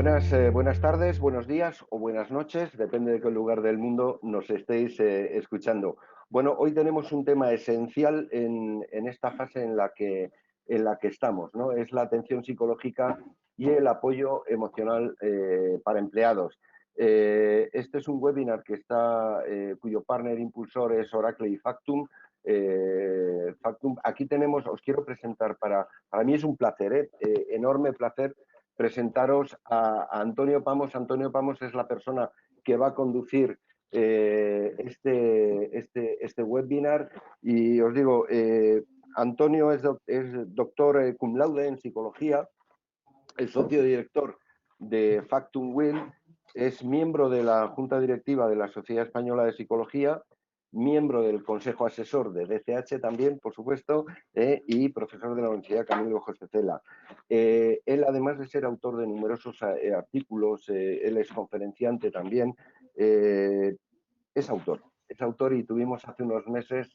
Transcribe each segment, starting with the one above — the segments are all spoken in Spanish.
Buenas tardes, buenos días o buenas noches, depende de qué lugar del mundo nos estéis escuchando. Bueno, hoy tenemos un tema esencial en esta fase en la que estamos, ¿no? Es la atención psicológica y el apoyo emocional para empleados. Este es un webinar que cuyo partner impulsor es Oracle y Factum. Factum, aquí tenemos, os quiero presentar, para mí es un placer, enorme placer, presentaros a Antonio Pamos. Antonio Pamos es la persona que va a conducir este webinar y os digo, Antonio es doctor cum laude en psicología, es socio director de Factum Will, es miembro de la Junta Directiva de la Sociedad Española de Psicología, miembro del Consejo Asesor de DCH también, por supuesto, y profesor de la Universidad Camilo José Cela. Él, además de ser autor de numerosos artículos, él es conferenciante también, es autor y tuvimos hace unos meses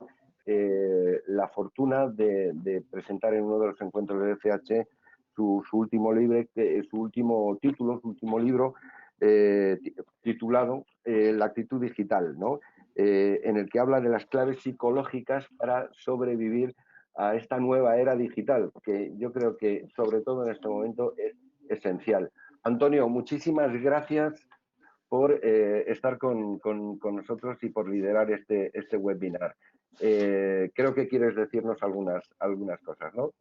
la fortuna de presentar en uno de los encuentros de DCH su último libro, su último título, su último libro, titulado La actitud digital, ¿no? En el que habla de las claves psicológicas para sobrevivir a esta nueva era digital, que yo creo que sobre todo en este momento es esencial. Antonio, muchísimas gracias por estar con nosotros y por liderar este webinar. Creo que quieres decirnos algunas cosas, ¿no?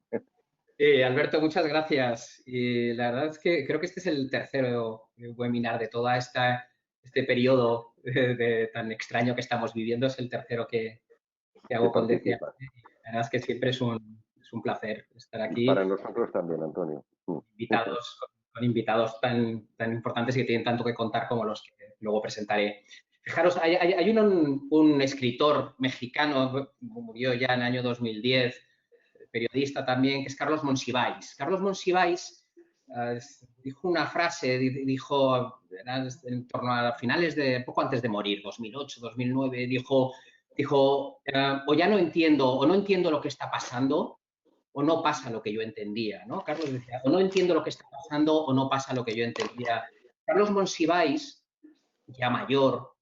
Alberto, muchas gracias. Y la verdad es que creo que este es el tercero webinar de todo este periodo tan extraño que estamos viviendo. Es el tercero que hago con DCA. La verdad es que siempre es un placer estar aquí. Para nosotros también, Antonio. Con invitados tan importantes y que tienen tanto que contar como los que luego presentaré. Fijaros, hay un escritor mexicano, murió ya en el año 2010, periodista también, que es Carlos Monsiváis. Carlos Monsiváis dijo una frase, dijo en torno a finales poco antes de morir, 2008, 2009, dijo, o ya no entiendo, o no entiendo lo que está pasando, o no pasa lo que yo entendía, ¿no? Carlos decía, o no entiendo lo que está pasando, o no pasa lo que yo entendía. Carlos Monsiváis, ya mayor,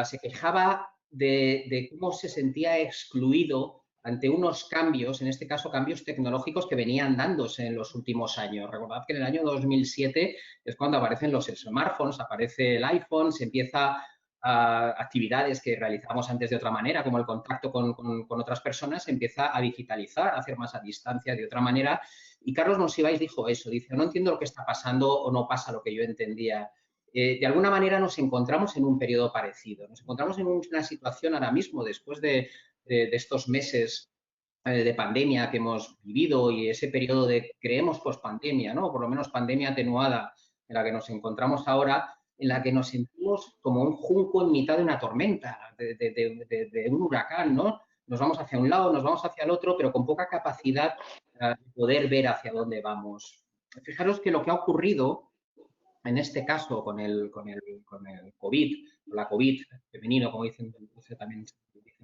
se quejaba de cómo se sentía excluido ante unos cambios, en este caso cambios tecnológicos que venían dándose en los últimos años. Recordad que en el año 2007 es cuando aparecen los smartphones, aparece el iPhone, se empieza actividades que realizamos antes de otra manera, como el contacto con otras personas, se empieza a digitalizar, a hacer más a distancia de otra manera. Y Carlos Monsiváis dijo eso, dice, no entiendo lo que está pasando o no pasa lo que yo entendía. De alguna manera nos encontramos en un periodo parecido. Nos encontramos en una situación ahora mismo, después de estos meses de pandemia que hemos vivido y ese periodo de, creemos, pospandemia, ¿no? Por lo menos pandemia atenuada en la que nos encontramos ahora, en la que nos sentimos como un junco en mitad de una tormenta, de un huracán, ¿no? Nos vamos hacia un lado, nos vamos hacia el otro, pero con poca capacidad de poder ver hacia dónde vamos. Fijaros que lo que ha ocurrido en este caso con el COVID, la COVID femenino, como dicen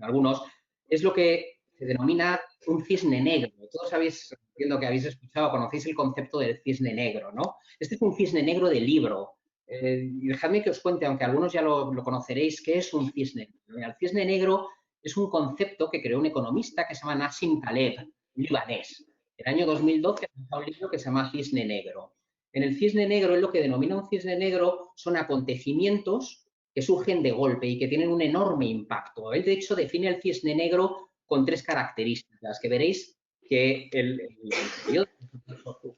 algunos, es lo que se denomina un cisne negro. Todos entiendo que habéis escuchado, conocéis el concepto del cisne negro, ¿no? Este es un cisne negro de libro. Y dejadme que os cuente, aunque algunos ya lo conoceréis, ¿qué es un cisne negro? El cisne negro es un concepto que creó un economista que se llama Nassim Taleb, libanés. En el año 2012 ha un libro que se llama Cisne Negro. En el cisne negro, él lo que denomina un cisne negro son acontecimientos que surgen de golpe y que tienen un enorme impacto. Él, de hecho, define el cisne negro con tres características, que veréis que el periodo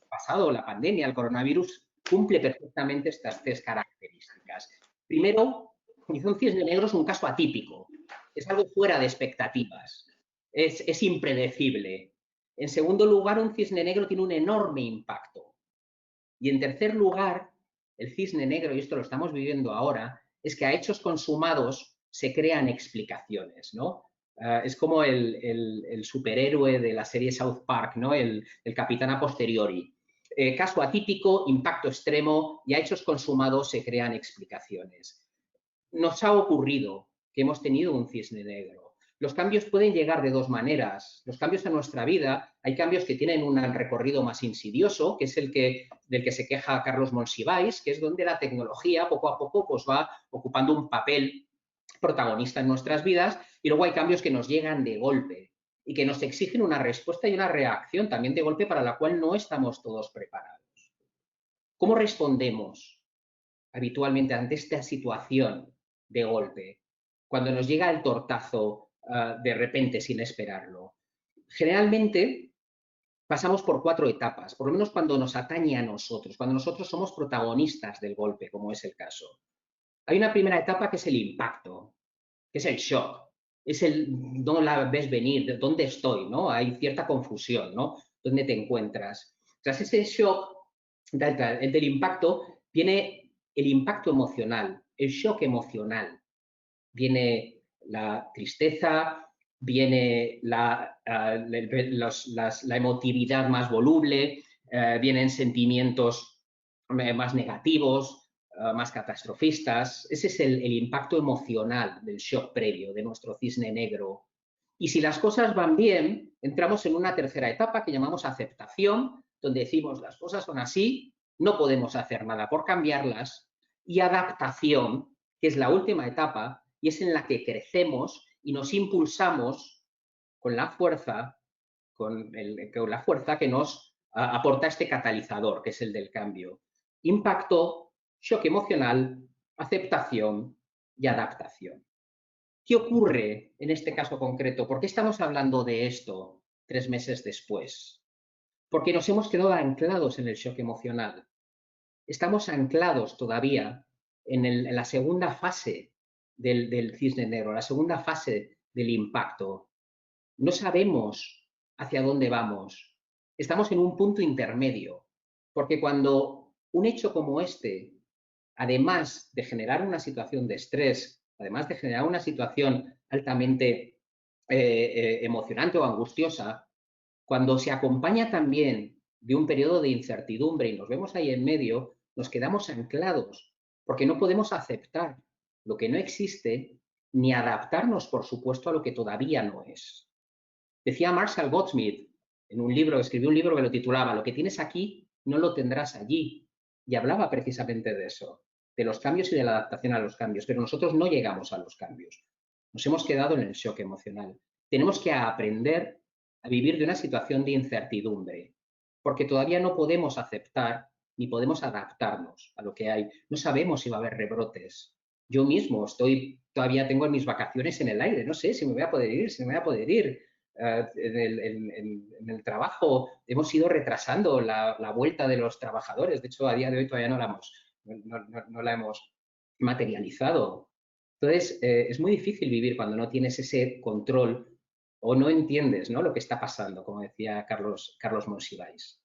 pasado, la pandemia, el coronavirus, cumple perfectamente estas tres características. Primero, un cisne negro es un caso atípico, es algo fuera de expectativas, es impredecible. En segundo lugar, un cisne negro tiene un enorme impacto. Y en tercer lugar, el cisne negro, y esto lo estamos viviendo ahora, es que a hechos consumados se crean explicaciones, ¿no? Es como el superhéroe de la serie South Park, ¿no? El capitán a posteriori. Caso atípico, impacto extremo, y a hechos consumados se crean explicaciones. Nos ha ocurrido que hemos tenido un cisne negro. los cambios pueden llegar de dos maneras. Los cambios en nuestra vida, hay cambios que tienen un recorrido más insidioso, que es del que se queja Carlos Monsiváis, que es donde la tecnología poco a poco pues, va ocupando un papel protagonista en nuestras vidas, y luego hay cambios que nos llegan de golpe y que nos exigen una respuesta y una reacción también de golpe para la cual no estamos todos preparados. ¿Cómo respondemos habitualmente ante esta situación de golpe, cuando nos llega el tortazo de repente sin esperarlo? Generalmente pasamos por 4 etapas, por lo menos cuando nos atañe a nosotros, cuando nosotros somos protagonistas del golpe, como es el caso. Hay una primera etapa que es el impacto, que es el shock, es el no la ves venir, ¿dónde estoy? ¿No? Hay cierta confusión, ¿no? ¿Dónde te encuentras? Tras ese shock del impacto viene el impacto emocional, el shock emocional. Viene la tristeza, viene la emotividad más voluble, vienen sentimientos más negativos, más catastrofistas. Ese es el impacto emocional del shock previo, de nuestro cisne negro. Y si las cosas van bien, entramos en una tercera etapa que llamamos aceptación, donde decimos las cosas son así, no podemos hacer nada por cambiarlas, y adaptación, que es la última etapa, y es en la que crecemos y nos impulsamos con la fuerza, que nos aporta este catalizador, que es el del cambio. Impacto, shock emocional, aceptación y adaptación. ¿Qué ocurre en este caso concreto? ¿Por qué estamos hablando de esto 3 meses después? Porque nos hemos quedado anclados en el shock emocional. Estamos anclados todavía en la segunda fase del cisne negro, la segunda fase del impacto. No sabemos hacia dónde vamos. Estamos en un punto intermedio, porque cuando un hecho como este, además de generar una situación de estrés, además de generar una situación altamente emocionante o angustiosa, cuando se acompaña también de un periodo de incertidumbre y nos vemos ahí en medio, nos quedamos anclados, porque no podemos aceptar lo que no existe ni adaptarnos, por supuesto, a lo que todavía no es. Decía Marshall Goldsmith en un libro, escribió un libro que lo titulaba "Lo que tienes aquí no lo tendrás allí", y hablaba precisamente de eso, de los cambios y de la adaptación a los cambios, pero nosotros no llegamos a los cambios. Nos hemos quedado en el shock emocional. Tenemos que aprender a vivir de una situación de incertidumbre, porque todavía no podemos aceptar ni podemos adaptarnos a lo que hay. No sabemos si va a haber rebrotes. Yo mismo todavía tengo en mis vacaciones en el aire, no sé si me voy a poder ir, si no me voy a poder ir. En el trabajo hemos ido retrasando la vuelta de los trabajadores. De hecho, a día de hoy todavía no la hemos materializado. Entonces, es muy difícil vivir cuando no tienes ese control o no entiendes, ¿no?, lo que está pasando, como decía Carlos Monsiváis.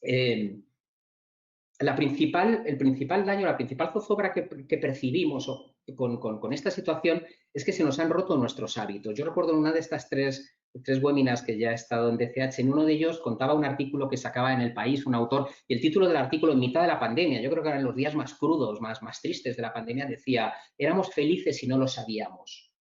El principal daño, la principal zozobra que percibimos con esta situación es que se nos han roto nuestros hábitos. Yo recuerdo en una de estas tres webinars que ya he estado en DCH, en uno de ellos contaba un artículo que sacaba en El País un autor, y el título del artículo, en mitad de la pandemia, yo creo que eran los días más crudos, más tristes de la pandemia, decía: éramos felices y no lo sabíamos.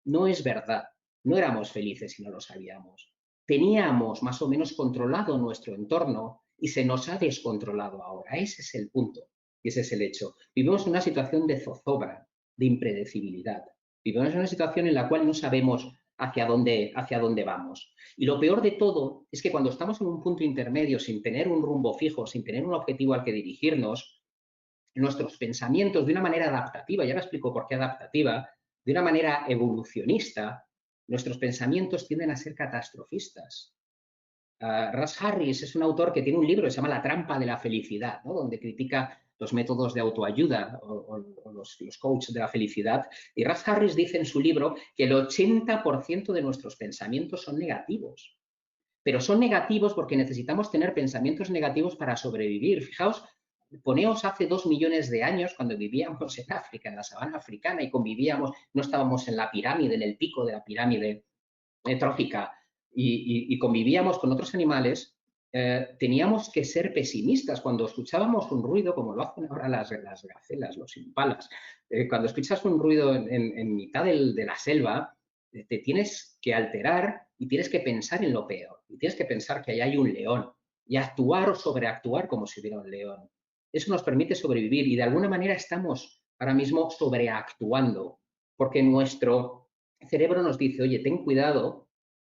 No es verdad, no éramos felices y no lo sabíamos. Teníamos más o menos controlado nuestro entorno y se nos ha descontrolado ahora. Ese es el punto y ese es el hecho. Vivimos en una situación de zozobra, de impredecibilidad. Vivimos en una situación en la cual no sabemos hacia dónde vamos. Y lo peor de todo es que cuando estamos en un punto intermedio, sin tener un rumbo fijo, sin tener un objetivo al que dirigirnos, nuestros pensamientos, de una manera adaptativa, ya me explico por qué adaptativa, de una manera evolucionista, nuestros pensamientos tienden a ser catastrofistas. Russ Harris es un autor que tiene un libro que se llama La trampa de la felicidad, ¿no?, donde critica los métodos de autoayuda o los coaches de la felicidad. Y Russ Harris dice en su libro que el 80% de nuestros pensamientos son negativos. Pero son negativos porque necesitamos tener pensamientos negativos para sobrevivir. Fijaos, poneos hace 2 millones de años, cuando vivíamos en África, en la sabana africana, y convivíamos, no estábamos en la pirámide, en el pico de la pirámide trófica, y convivíamos con otros animales, teníamos que ser pesimistas. Cuando escuchábamos un ruido, como lo hacen ahora las gacelas, los impalas, cuando escuchas un ruido en mitad de la selva, te tienes que alterar y tienes que pensar en lo peor. Y tienes que pensar que ahí hay un león y actuar o sobreactuar como si hubiera un león. Eso nos permite sobrevivir y de alguna manera estamos ahora mismo sobreactuando porque nuestro cerebro nos dice, oye, ten cuidado,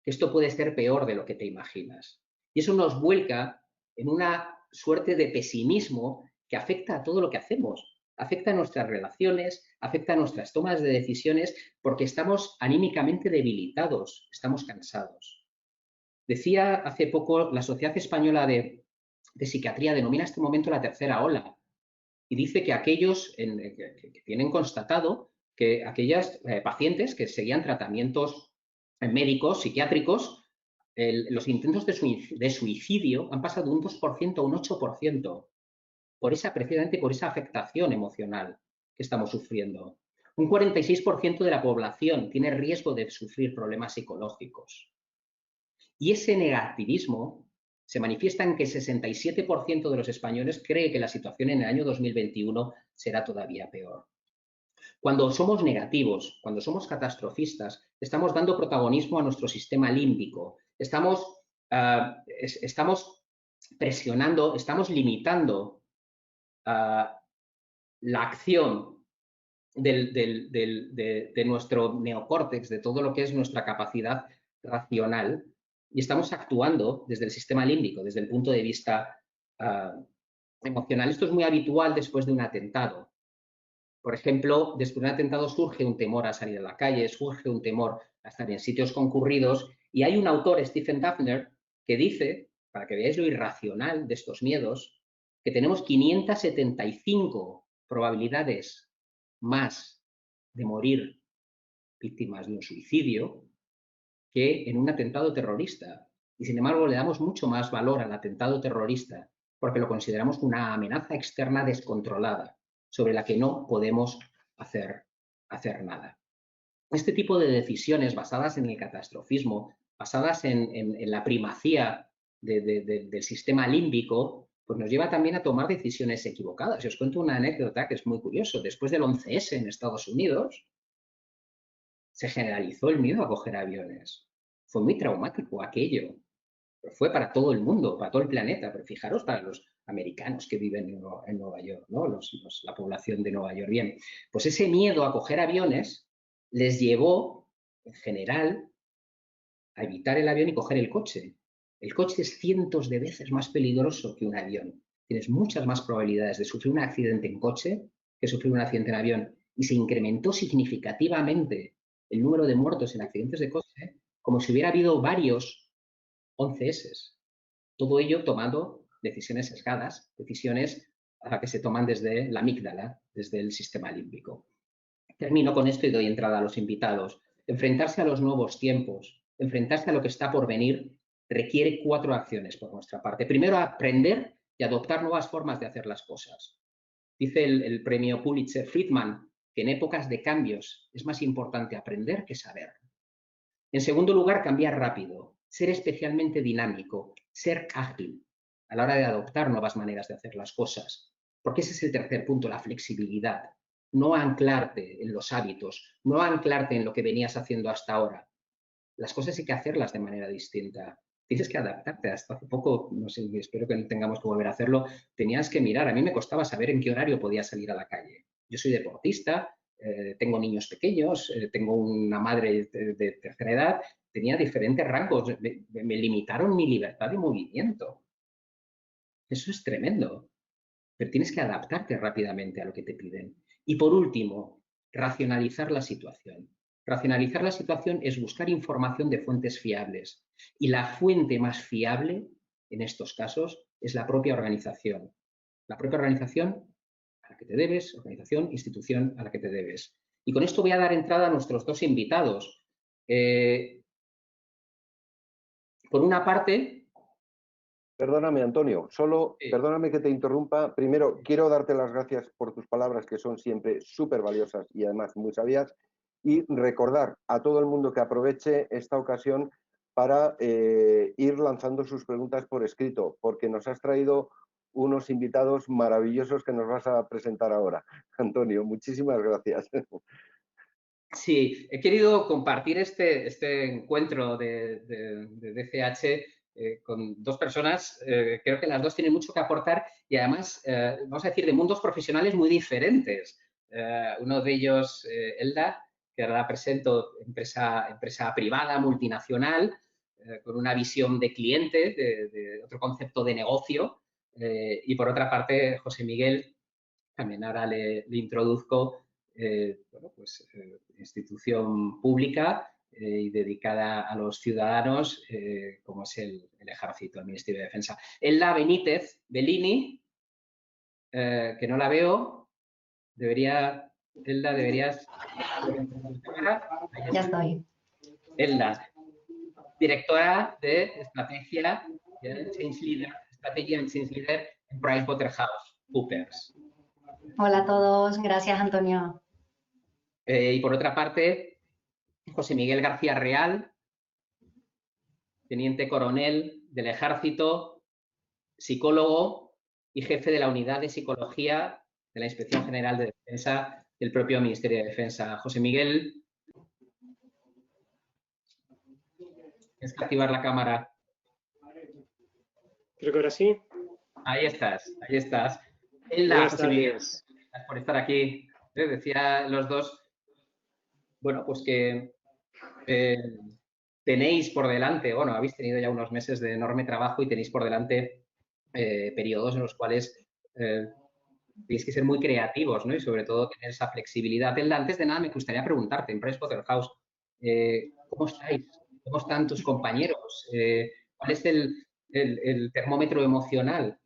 que esto puede ser peor de lo que te imaginas. Y eso nos vuelca en una suerte de pesimismo que afecta a todo lo que hacemos. Afecta a nuestras relaciones, afecta a nuestras tomas de decisiones, porque estamos anímicamente debilitados, estamos cansados. Decía hace poco la Sociedad Española de Psiquiatría, denomina este momento la tercera ola, y dice que aquellos que tienen constatado que aquellas pacientes que seguían tratamientos médicos, psiquiátricos, los intentos de suicidio han pasado de un 2% a un 8%, precisamente por esa afectación emocional que estamos sufriendo. Un 46% de la población tiene riesgo de sufrir problemas psicológicos. Y ese negativismo se manifiesta en que el 67% de los españoles cree que la situación en el año 2021 será todavía peor. Cuando somos negativos, cuando somos catastrofistas, estamos dando protagonismo a nuestro sistema límbico, estamos presionando, estamos limitando la acción de nuestro neocórtex, de todo lo que es nuestra capacidad racional, y estamos actuando desde el sistema límbico, desde el punto de vista emocional. Esto es muy habitual después de un atentado. Por ejemplo, después de un atentado surge un temor a salir a la calle, surge un temor a estar en sitios concurridos, y hay un autor, Stephen Dufner, que dice, para que veáis lo irracional de estos miedos, que tenemos 575 probabilidades más de morir víctimas de un suicidio que en un atentado terrorista. Y sin embargo, le damos mucho más valor al atentado terrorista porque lo consideramos una amenaza externa descontrolada sobre la que no podemos hacer nada. Este tipo de decisiones basadas en el catastrofismo, basadas en la primacía del sistema límbico, pues nos lleva también a tomar decisiones equivocadas. Y os cuento una anécdota que es muy curiosa. Después del 11S en Estados Unidos, se generalizó el miedo a coger aviones. Fue muy traumático aquello. Fue para todo el mundo, para todo el planeta, pero fijaros para los americanos que viven en Nueva York, ¿no? La población de Nueva York. Bien, pues ese miedo a coger aviones les llevó, en general, a evitar el avión y coger el coche. El coche es cientos de veces más peligroso que un avión. Tienes muchas más probabilidades de sufrir un accidente en coche que sufrir un accidente en avión. Y se incrementó significativamente el número de muertos en accidentes de coche, como si hubiera habido varios 11S. Todo ello tomando decisiones sesgadas, decisiones que se toman desde la amígdala, desde el sistema límbico. Termino con esto y doy entrada a los invitados. Enfrentarse a los nuevos tiempos, enfrentarse a lo que está por venir, requiere 4 acciones por nuestra parte. Primero, aprender y adoptar nuevas formas de hacer las cosas. Dice el premio Pulitzer Friedman que en épocas de cambios es más importante aprender que saber. En segundo lugar, cambiar rápido, ser especialmente dinámico, ser ágil a la hora de adoptar nuevas maneras de hacer las cosas. Porque ese es el tercer punto, la flexibilidad. No anclarte en los hábitos, no anclarte en lo que venías haciendo hasta ahora. Las cosas hay que hacerlas de manera distinta. Tienes que adaptarte. Hasta hace poco, no sé, espero que no tengamos que volver a hacerlo, tenías que mirar. A mí me costaba saber en qué horario podía salir a la calle. Yo soy deportista, tengo niños pequeños, tengo una madre de tercera edad, tenía diferentes rangos, me limitaron mi libertad de movimiento. Eso es tremendo, pero tienes que adaptarte rápidamente a lo que te piden. Y por último, racionalizar la situación. Racionalizar la situación es buscar información de fuentes fiables. Y la fuente más fiable, en estos casos, es la propia organización. La propia organización a la que te debes, organización, institución a la que te debes. Y con esto voy a dar entrada a nuestros 2 invitados. Por una parte... Perdóname, Antonio, perdóname que te interrumpa. Primero, quiero darte las gracias por tus palabras, que son siempre súper valiosas y además muy sabias, y recordar a todo el mundo que aproveche esta ocasión para ir lanzando sus preguntas por escrito, porque nos has traído unos invitados maravillosos que nos vas a presentar ahora. Antonio, muchísimas gracias. Sí, he querido compartir este encuentro de DCH con dos personas. Creo que las dos tienen mucho que aportar y además, vamos a decir, de mundos profesionales muy diferentes. Uno de ellos, Elda, que ahora la presento, empresa privada, multinacional, con una visión de cliente, de otro concepto de negocio. Y por otra parte, José Miguel, también ahora le introduzco, bueno, pues, institución pública y dedicada a los ciudadanos, como es el Ejército, el Ministerio de Defensa. Elda Benítez Bellini, que no la veo, Elda, deberías... Ya estoy. Elda, directora de estrategia, Change Leader, estrategia en Change Leader en PricewaterhouseCoopers. Hola a todos, gracias Antonio. Y por otra parte, José Miguel García Real, teniente coronel del Ejército, psicólogo y jefe de la unidad de psicología de la Inspección General de Defensa del propio Ministerio de Defensa. José Miguel, tienes que activar la cámara. Creo que ahora sí. Ahí estás, ahí estás. Buenas José Miguel, tardes. gracias por estar aquí. Decía los dos, bueno, pues que tenéis por delante, bueno, habéis tenido ya unos meses de enorme trabajo y tenéis por delante periodos en los cuales tenéis que ser muy creativos, ¿no? Y sobre todo tener esa flexibilidad. Elda, antes de nada me gustaría preguntarte, en PricewaterhouseCoopers, ¿cómo estáis? ¿Cómo están tus compañeros? ¿Cuál es el termómetro emocional?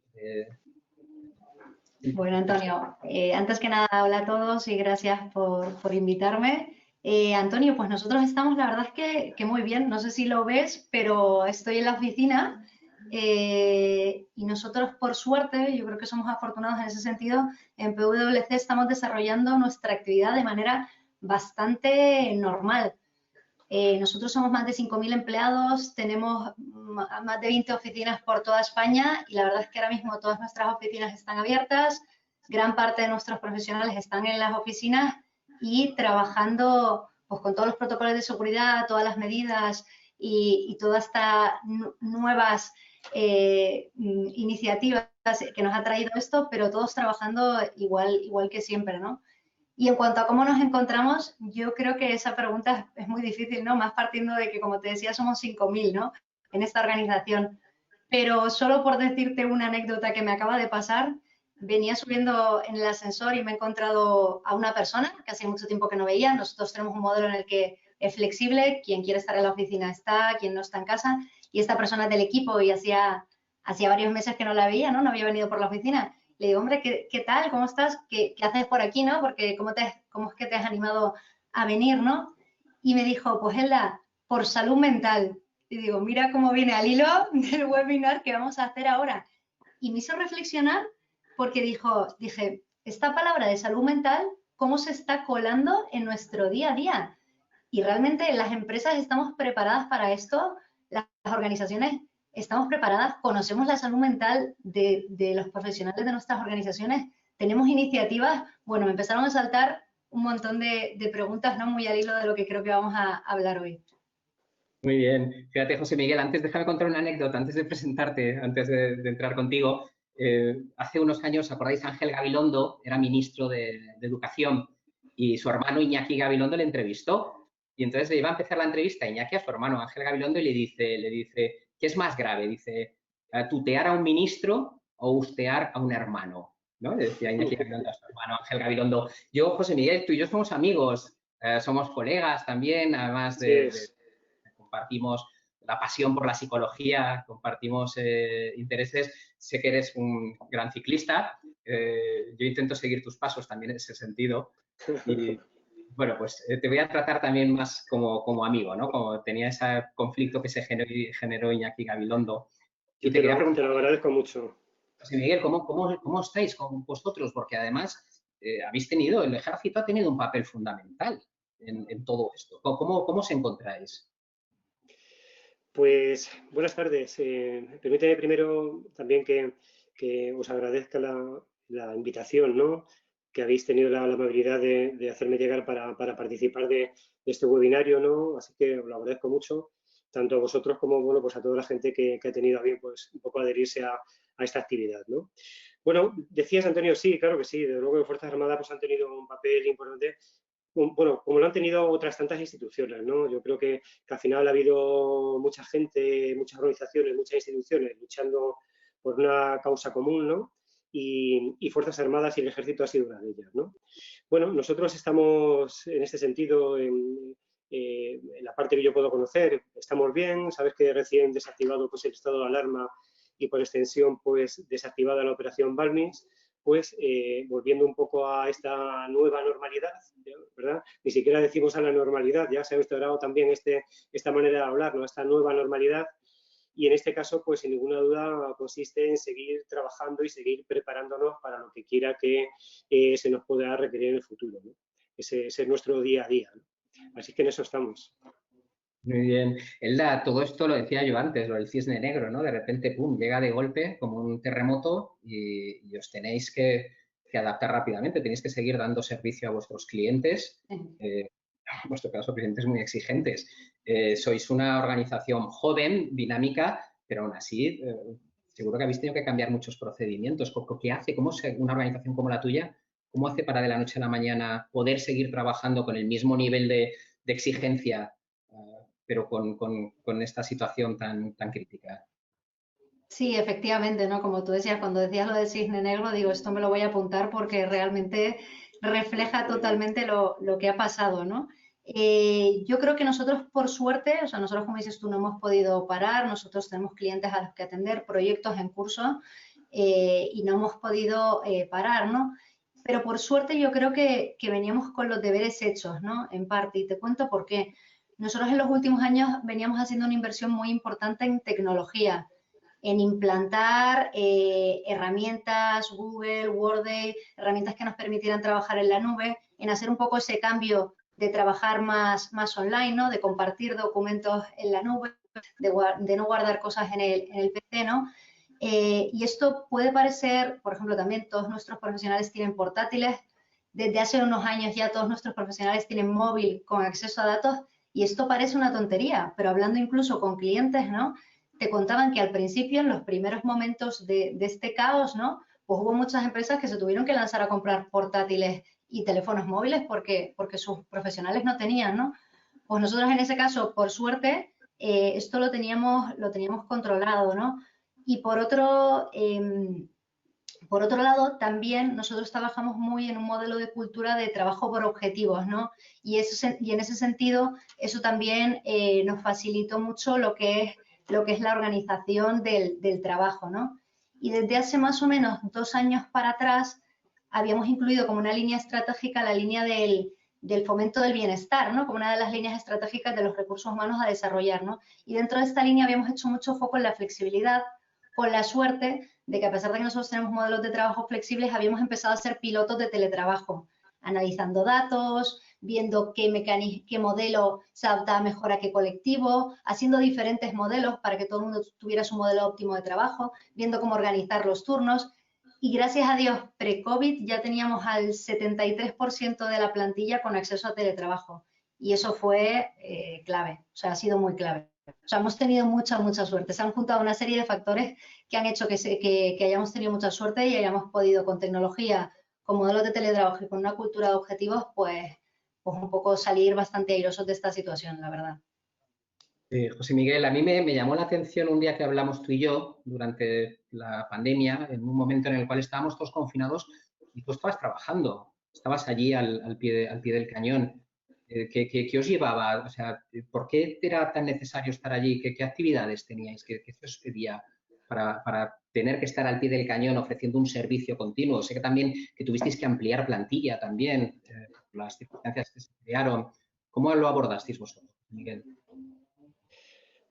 Bueno, Antonio, antes que nada, hola a todos y gracias por invitarme. Antonio, pues nosotros estamos, la verdad es que muy bien, no sé si lo ves, pero estoy en la oficina y nosotros, por suerte, yo creo que somos afortunados en ese sentido, en PwC estamos desarrollando nuestra actividad de manera bastante normal. Nosotros somos más de 5.000 empleados, tenemos más de 20 oficinas por toda España y la verdad es que ahora mismo todas nuestras oficinas están abiertas, gran parte de nuestros profesionales están en las oficinas y trabajando pues, con todos los protocolos de seguridad, todas las medidas y todas estas nuevas iniciativas que nos ha traído esto, pero todos trabajando igual que siempre, ¿no? Y en cuanto a cómo nos encontramos, yo creo que esa pregunta es muy difícil, ¿no? Más partiendo de que, como te decía, somos 5.000, ¿no? En esta organización. Pero solo por decirte una anécdota que me acaba de pasar, venía subiendo en el ascensor y me he encontrado a una persona que hace mucho tiempo que no veía. Nosotros tenemos un modelo en el que es flexible, quien quiere estar en la oficina está, quien no está en casa. Y esta persona es del equipo y hacía varios meses que no la veía, ¿no? No había venido por la oficina. Le digo, hombre, ¿qué tal? ¿Cómo estás? ¿Qué haces por aquí, no? Porque ¿cómo es que te has animado a venir, no? Y me dijo, pues Elda, por salud mental. Y digo, mira cómo viene al hilo del webinar que vamos a hacer ahora. Y me hizo reflexionar porque dije, esta palabra de salud mental, ¿cómo se está colando en nuestro día a día? Y realmente las empresas estamos preparadas para esto, las organizaciones estamos preparadas, conocemos la salud mental de los profesionales de nuestras organizaciones, tenemos iniciativas. Bueno, me empezaron a saltar un montón de preguntas, ¿no? Muy al hilo de lo que creo que vamos a hablar hoy. Muy bien. Fíjate, José Miguel, antes déjame contar una anécdota, antes de presentarte, antes de entrar contigo. Hace unos años, ¿acordáis? Ángel Gabilondo era ministro de Educación y su hermano Iñaki Gabilondo le entrevistó. Y entonces le iba a empezar la entrevista a Iñaki, a su hermano Ángel Gabilondo, y le dice, ¿qué es más grave? Dice, ¿tutear a un ministro o ustear a un hermano? ¿No? Le decía Iñaki Gabilondo a su hermano Ángel Gabilondo. Yo, José Miguel, tú y yo somos amigos, somos colegas también, además compartimos la pasión por la psicología, compartimos intereses. Sé que eres un gran ciclista. Yo intento seguir tus pasos también en ese sentido. Y bueno, pues te voy a tratar también más como amigo, ¿no? Como tenía ese conflicto que se generó Iñaki Gabilondo. Yo Y te quería preguntar, te lo agradezco mucho. José Miguel, ¿cómo estáis con vosotros? Porque además el ejército ha tenido un papel fundamental en todo esto. ¿Cómo os encontráis? Pues buenas tardes. Permíteme primero también que os agradezca la invitación, ¿no? que habéis tenido la amabilidad de hacerme llegar para participar de este webinario, ¿no? Así que os lo agradezco mucho, tanto a vosotros como, bueno, pues a toda la gente que ha tenido a bien, pues, un poco adherirse a esta actividad, ¿no? Bueno, decías, Antonio, sí, claro que sí, desde luego que Fuerzas Armadas pues, han tenido un papel importante, bueno, como lo han tenido otras tantas instituciones, ¿no? Yo creo que al final ha habido mucha gente, muchas organizaciones, muchas instituciones luchando por una causa común, ¿no? Y Fuerzas Armadas y el Ejército ha sido una de ellas, ¿no? Bueno, nosotros estamos en este sentido, en la parte que yo puedo conocer, estamos bien, sabes que recién desactivado pues, el estado de alarma y por extensión pues desactivada la operación Balmis, pues volviendo un poco a esta nueva normalidad, ¿verdad? Ni siquiera decimos a la normalidad, ya se ha instaurado también esta manera de hablar, ¿no? Esta nueva normalidad. Y en este caso, pues sin ninguna duda consiste en seguir trabajando y seguir preparándonos para lo que quiera que se nos pueda requerir en el futuro, ¿no? Ese es nuestro día a día, ¿no? Así que en eso estamos. Muy bien. Elda, todo esto lo decía yo antes, lo del cisne negro, ¿no? De repente, pum, llega de golpe como un terremoto y os tenéis que adaptar rápidamente, tenéis que seguir dando servicio a vuestros clientes, en vuestro caso, clientes muy exigentes. Sois una organización joven, dinámica, pero aún así seguro que habéis tenido que cambiar muchos procedimientos. ¿Qué hace? ¿Cómo una organización como la tuya, cómo hace para de la noche a la mañana poder seguir trabajando con el mismo nivel de exigencia, pero con esta situación tan crítica? Sí, efectivamente, ¿no? Como tú decías, cuando decías lo del cisne negro, digo, esto me lo voy a apuntar porque realmente refleja totalmente lo que ha pasado, ¿no? Yo creo que nosotros, por suerte, o sea, nosotros, como dices tú, no hemos podido parar, nosotros tenemos clientes a los que atender, proyectos en curso, y no hemos podido parar, ¿no? Pero por suerte yo creo que veníamos con los deberes hechos, ¿no? En parte, y te cuento por qué. Nosotros en los últimos años veníamos haciendo una inversión muy importante en tecnología, en implantar herramientas, Google, Workday, herramientas que nos permitieran trabajar en la nube, en hacer un poco ese cambio de trabajar más online, ¿no? De compartir documentos en la nube, de no guardar cosas en el PC, ¿no? Y esto puede parecer, por ejemplo, también todos nuestros profesionales tienen portátiles, desde hace unos años ya todos nuestros profesionales tienen móvil con acceso a datos y esto parece una tontería, pero hablando incluso con clientes, ¿no? Te contaban que al principio, en los primeros momentos de este caos, ¿no? Pues hubo muchas empresas que se tuvieron que lanzar a comprar portátiles y teléfonos móviles porque sus profesionales no tenían, ¿no? Pues nosotros en ese caso, por suerte, esto lo teníamos controlado, ¿no? Y por otro lado, también nosotros trabajamos muy en un modelo de cultura de trabajo por objetivos, ¿no? Y en ese sentido, eso también nos facilitó mucho lo que es la organización del trabajo, ¿no? Y desde hace más o menos 2 años para atrás, habíamos incluido como una línea estratégica la línea del fomento del bienestar, ¿no? Como una de las líneas estratégicas de los recursos humanos a desarrollar, ¿no? Y dentro de esta línea habíamos hecho mucho foco en la flexibilidad, con la suerte de que a pesar de que nosotros tenemos modelos de trabajo flexibles, habíamos empezado a hacer pilotos de teletrabajo, analizando datos, viendo qué modelo se adaptaba mejor a qué colectivo, haciendo diferentes modelos para que todo el mundo tuviera su modelo óptimo de trabajo, viendo cómo organizar los turnos. Y gracias a Dios, pre-COVID ya teníamos al 73% de la plantilla con acceso a teletrabajo. Y eso fue clave, o sea, ha sido muy clave. O sea, hemos tenido mucha suerte. Se han juntado una serie de factores que han hecho que hayamos tenido mucha suerte y hayamos podido, con tecnología, con modelos de teletrabajo y con una cultura de objetivos, pues un poco salir bastante airosos de esta situación, la verdad. José Miguel, a mí me llamó la atención un día que hablamos tú y yo durante la pandemia, en un momento en el cual estábamos todos confinados y tú estabas trabajando, estabas allí al pie del cañón. ¿Qué os llevaba? O sea, ¿por qué era tan necesario estar allí? ¿Qué actividades teníais? ¿Qué os pedía para tener que estar al pie del cañón ofreciendo un servicio continuo? Sé que también que tuvisteis que ampliar plantilla también, las circunstancias que se crearon. ¿Cómo lo abordasteis vosotros, Miguel?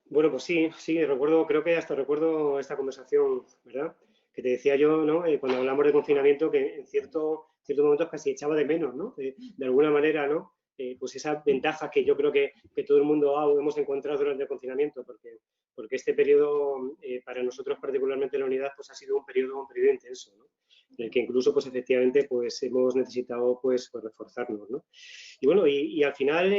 Bueno, pues sí, recuerdo, creo que hasta recuerdo esta conversación, ¿verdad? Que te decía yo, ¿no? Cuando hablamos de confinamiento, que en ciertos momentos casi echaba de menos, ¿no? De alguna manera, ¿no? Pues esa ventaja que yo creo que todo el mundo hemos encontrado durante el confinamiento, porque este periodo, para nosotros particularmente en la unidad, pues ha sido un periodo intenso, ¿no? en el que incluso, pues efectivamente, pues hemos necesitado pues reforzarnos, ¿no? Y bueno, y al final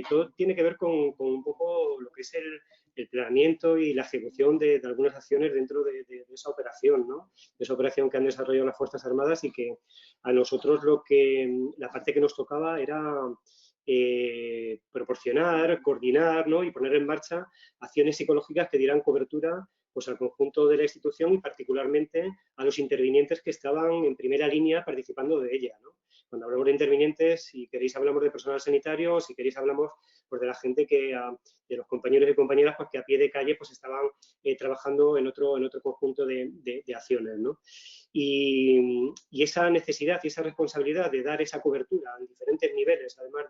todo tiene que ver con un poco lo que es el planeamiento y la ejecución de algunas acciones dentro de esa operación, ¿no? De esa operación que han desarrollado las Fuerzas Armadas y que a nosotros la parte que nos tocaba era proporcionar, coordinar, ¿no? Y poner en marcha acciones psicológicas que dieran cobertura pues, al conjunto de la institución y particularmente a los intervinientes que estaban en primera línea participando de ella, ¿no? Cuando hablamos de intervinientes, si queréis hablamos de personal sanitario, si queréis hablamos pues, de la gente de los compañeros y compañeras pues, que a pie de calle pues, estaban trabajando en otro conjunto de acciones, ¿no? Y esa necesidad y esa responsabilidad de dar esa cobertura en diferentes niveles, además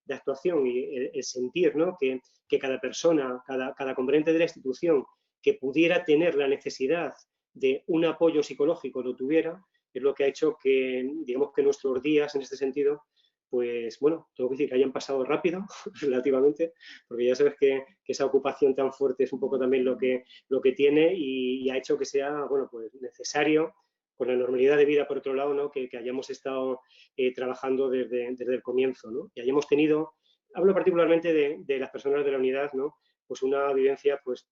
de actuación y el sentir, ¿no? que cada persona, cada componente de la institución que pudiera tener la necesidad de un apoyo psicológico lo tuviera, es lo que ha hecho que, digamos que nuestros días en este sentido, pues bueno, tengo que decir que hayan pasado rápido, relativamente, porque ya sabes que esa ocupación tan fuerte es un poco también lo que tiene y ha hecho que sea, bueno, pues necesario, con la normalidad de vida por otro lado, ¿no? que hayamos estado trabajando desde el comienzo, ¿no? Y hayamos tenido, hablo particularmente de las personas de la unidad, ¿no? Pues una vivencia, pues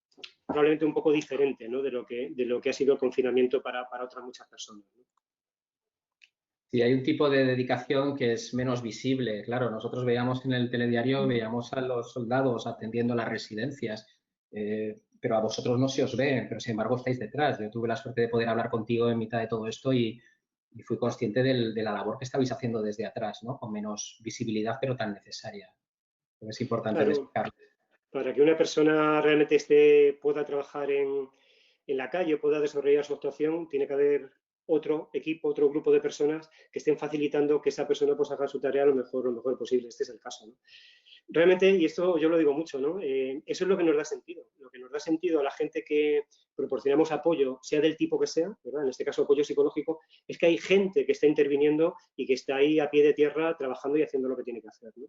probablemente un poco diferente, ¿no? de lo que ha sido el confinamiento para otras muchas personas, ¿no? Sí, hay un tipo de dedicación que es menos visible. Claro, nosotros veíamos en el telediario, veíamos a los soldados atendiendo las residencias, pero a vosotros no se os ve, pero sin embargo estáis detrás. Yo tuve la suerte de poder hablar contigo en mitad de todo esto y fui consciente de la labor que estabais haciendo desde atrás, ¿no? Con menos visibilidad, pero tan necesaria. Es importante destacarlo. Para que una persona realmente pueda trabajar en la calle, pueda desarrollar su actuación, tiene que haber otro equipo, otro grupo de personas que estén facilitando que esa persona pues, haga su tarea lo mejor posible. Este es el caso, ¿no? Realmente, y esto yo lo digo mucho, ¿no? Eso es lo que nos da sentido. Lo que nos da sentido a la gente que proporcionamos apoyo, sea del tipo que sea, ¿verdad? En este caso apoyo psicológico, es que hay gente que está interviniendo y que está ahí a pie de tierra trabajando y haciendo lo que tiene que hacer, ¿no?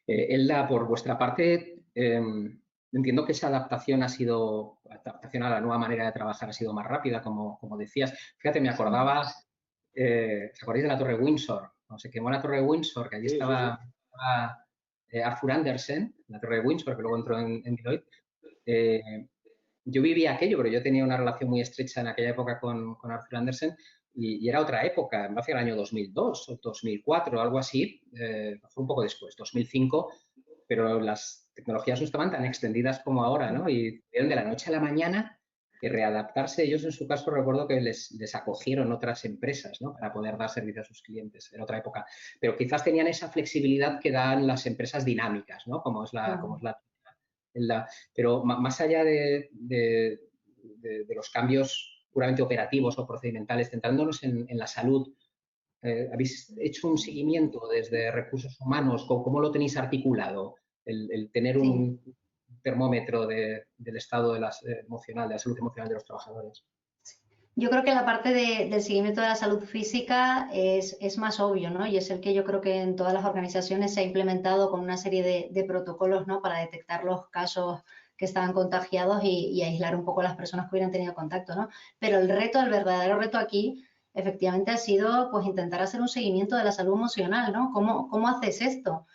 Elda, por vuestra parte, entiendo que esa adaptación a la nueva manera de trabajar ha sido más rápida, como decías. Fíjate, me acordaba, ¿os acordáis de la Torre Windsor? No, se quemó la Torre Windsor, que allí estaba Arthur Andersen, la Torre Windsor, que luego entró en Deloitte. Yo vivía aquello, pero yo tenía una relación muy estrecha en aquella época con Arthur Andersen y era otra época, me hace el año 2002 o 2004, algo así, fue un poco después, 2005, pero las tecnologías no estaban tan extendidas como ahora, ¿no? Y tuvieron de la noche a la mañana que readaptarse. Ellos, en su caso, recuerdo que les acogieron otras empresas, ¿no? Para poder dar servicio a sus clientes en otra época. Pero quizás tenían esa flexibilidad que dan las empresas dinámicas, ¿no? Como es la pero más allá de los cambios puramente operativos o procedimentales, centrándonos en la salud, ¿habéis hecho un seguimiento desde recursos humanos? ¿Cómo lo tenéis articulado? El tener un termómetro del estado emocional, de la salud emocional de los trabajadores. Yo creo que la parte del seguimiento de la salud física es más obvio, ¿no? Y es el que yo creo que en todas las organizaciones se ha implementado con una serie de protocolos, ¿no? Para detectar los casos que estaban contagiados y aislar un poco a las personas que hubieran tenido contacto, ¿no? Pero el verdadero reto aquí, efectivamente, ha sido pues intentar hacer un seguimiento de la salud emocional, ¿no? ¿Cómo haces esto?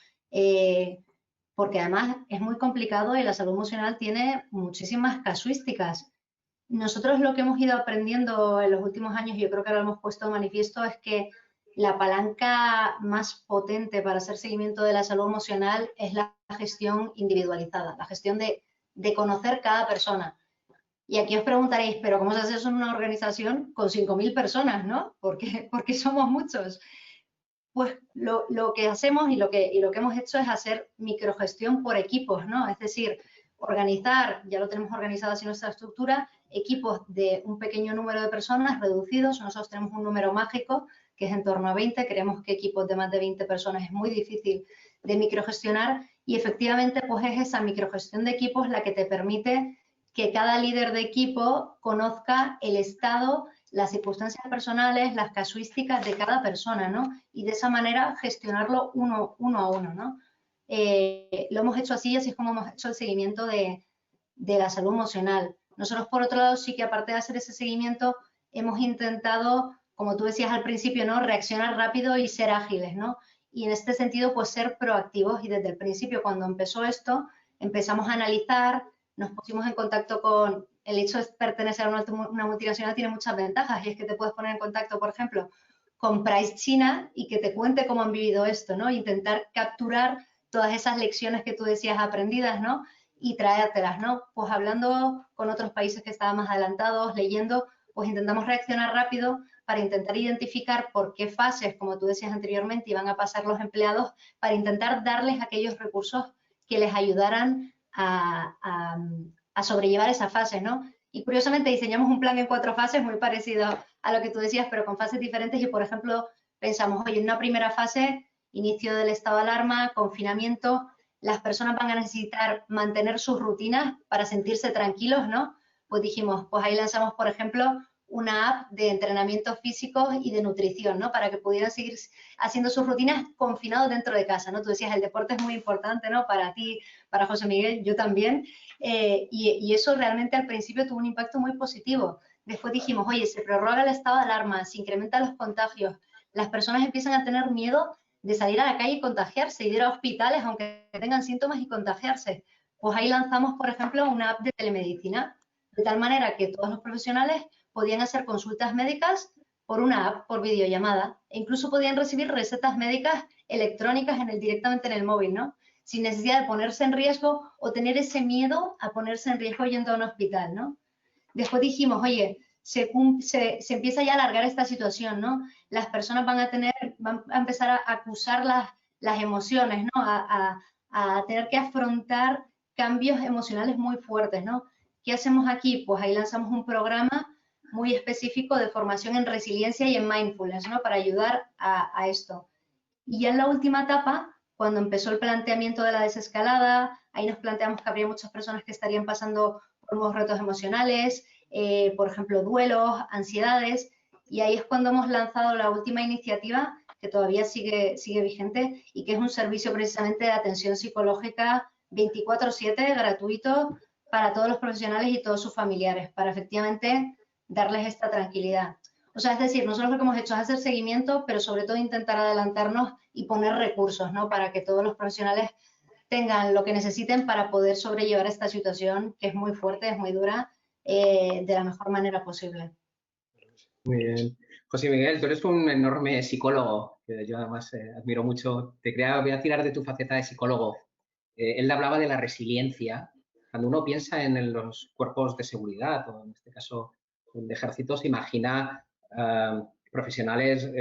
Porque además es muy complicado y la salud emocional tiene muchísimas casuísticas. Nosotros lo que hemos ido aprendiendo en los últimos años, y yo creo que lo hemos puesto de manifiesto, es que la palanca más potente para hacer seguimiento de la salud emocional es la gestión individualizada, la gestión de conocer cada persona. Y aquí os preguntaréis, ¿pero cómo se hace eso en una organización con 5.000 personas, ¿no? Porque somos muchos. Pues lo que hacemos y lo que hemos hecho es hacer microgestión por equipos, ¿no? Es decir, organizar, ya lo tenemos organizado así nuestra estructura, equipos de un pequeño número de personas reducidos. Nosotros tenemos un número mágico que es en torno a 20. Creemos que equipos de más de 20 personas es muy difícil de microgestionar y efectivamente pues es esa microgestión de equipos la que te permite que cada líder de equipo conozca el estado, las circunstancias personales, las casuísticas de cada persona, ¿no? Y de esa manera gestionarlo uno a uno, ¿no? Lo hemos hecho así es como hemos hecho el seguimiento de la salud emocional. Nosotros, por otro lado, sí que aparte de hacer ese seguimiento, hemos intentado, como tú decías al principio, ¿no? Reaccionar rápido y ser ágiles, ¿no? Y en este sentido, pues ser proactivos. Y desde el principio, cuando empezó esto, empezamos a analizar, nos pusimos en contacto con el hecho de pertenecer a una multinacional, tiene muchas ventajas, y es que te puedes poner en contacto, por ejemplo, con Price China y que te cuente cómo han vivido esto, ¿no? Intentar capturar todas esas lecciones que tú decías aprendidas, ¿no? Y traértelas, ¿no? Pues hablando con otros países que estaban más adelantados, leyendo, pues intentamos reaccionar rápido para intentar identificar por qué fases, como tú decías anteriormente, iban a pasar los empleados, para intentar darles aquellos recursos que les ayudaran a sobrellevar esa fase, ¿no? Y curiosamente diseñamos un plan en 4 fases muy parecido a lo que tú decías, pero con fases diferentes. Y, por ejemplo, pensamos, oye, en una primera fase, inicio del estado de alarma, confinamiento, las personas van a necesitar mantener sus rutinas para sentirse tranquilos, ¿no? Pues dijimos, pues ahí lanzamos, por ejemplo, una app de entrenamiento físico y de nutrición, ¿no? Para que pudieran seguir haciendo sus rutinas confinados dentro de casa, ¿no? Tú decías, el deporte es muy importante, ¿no? Para ti, para José Miguel, yo también. Y eso realmente al principio tuvo un impacto muy positivo. Después dijimos, oye, se prorroga el estado de alarma, se incrementan los contagios, las personas empiezan a tener miedo de salir a la calle y contagiarse, y de ir a hospitales aunque tengan síntomas y contagiarse. Pues ahí lanzamos, por ejemplo, una app de telemedicina, de tal manera que todos los profesionales podían hacer consultas médicas por una app, por videollamada, e incluso podían recibir recetas médicas electrónicas directamente en el móvil, ¿no? Sin necesidad de ponerse en riesgo o tener ese miedo a ponerse en riesgo yendo a un hospital, ¿no? Después dijimos, oye, se empieza ya a alargar esta situación, ¿no? Las personas van a empezar a acusar las emociones, ¿no? A tener que afrontar cambios emocionales muy fuertes, ¿no? ¿Qué hacemos aquí? Pues ahí lanzamos un programa muy específico de formación en resiliencia y en mindfulness, ¿no? Para ayudar a esto. Y ya en la última etapa, cuando empezó el planteamiento de la desescalada, ahí nos planteamos que habría muchas personas que estarían pasando por nuevos retos emocionales, por ejemplo, duelos, ansiedades, y ahí es cuando hemos lanzado la última iniciativa, que todavía sigue vigente, y que es un servicio precisamente de atención psicológica 24/7, gratuito, para todos los profesionales y todos sus familiares, para efectivamente darles esta tranquilidad. O sea, es decir, nosotros lo que hemos hecho es hacer seguimiento, pero sobre todo intentar adelantarnos y poner recursos, ¿no? Para que todos los profesionales tengan lo que necesiten para poder sobrellevar esta situación, que es muy fuerte, es muy dura, de la mejor manera posible. Muy bien. José Miguel, tú eres un enorme psicólogo, que yo además admiro mucho. Voy a tirar de tu faceta de psicólogo. Él hablaba de la resiliencia. Cuando uno piensa en los cuerpos de seguridad, o en este caso de ejército, se imagina profesionales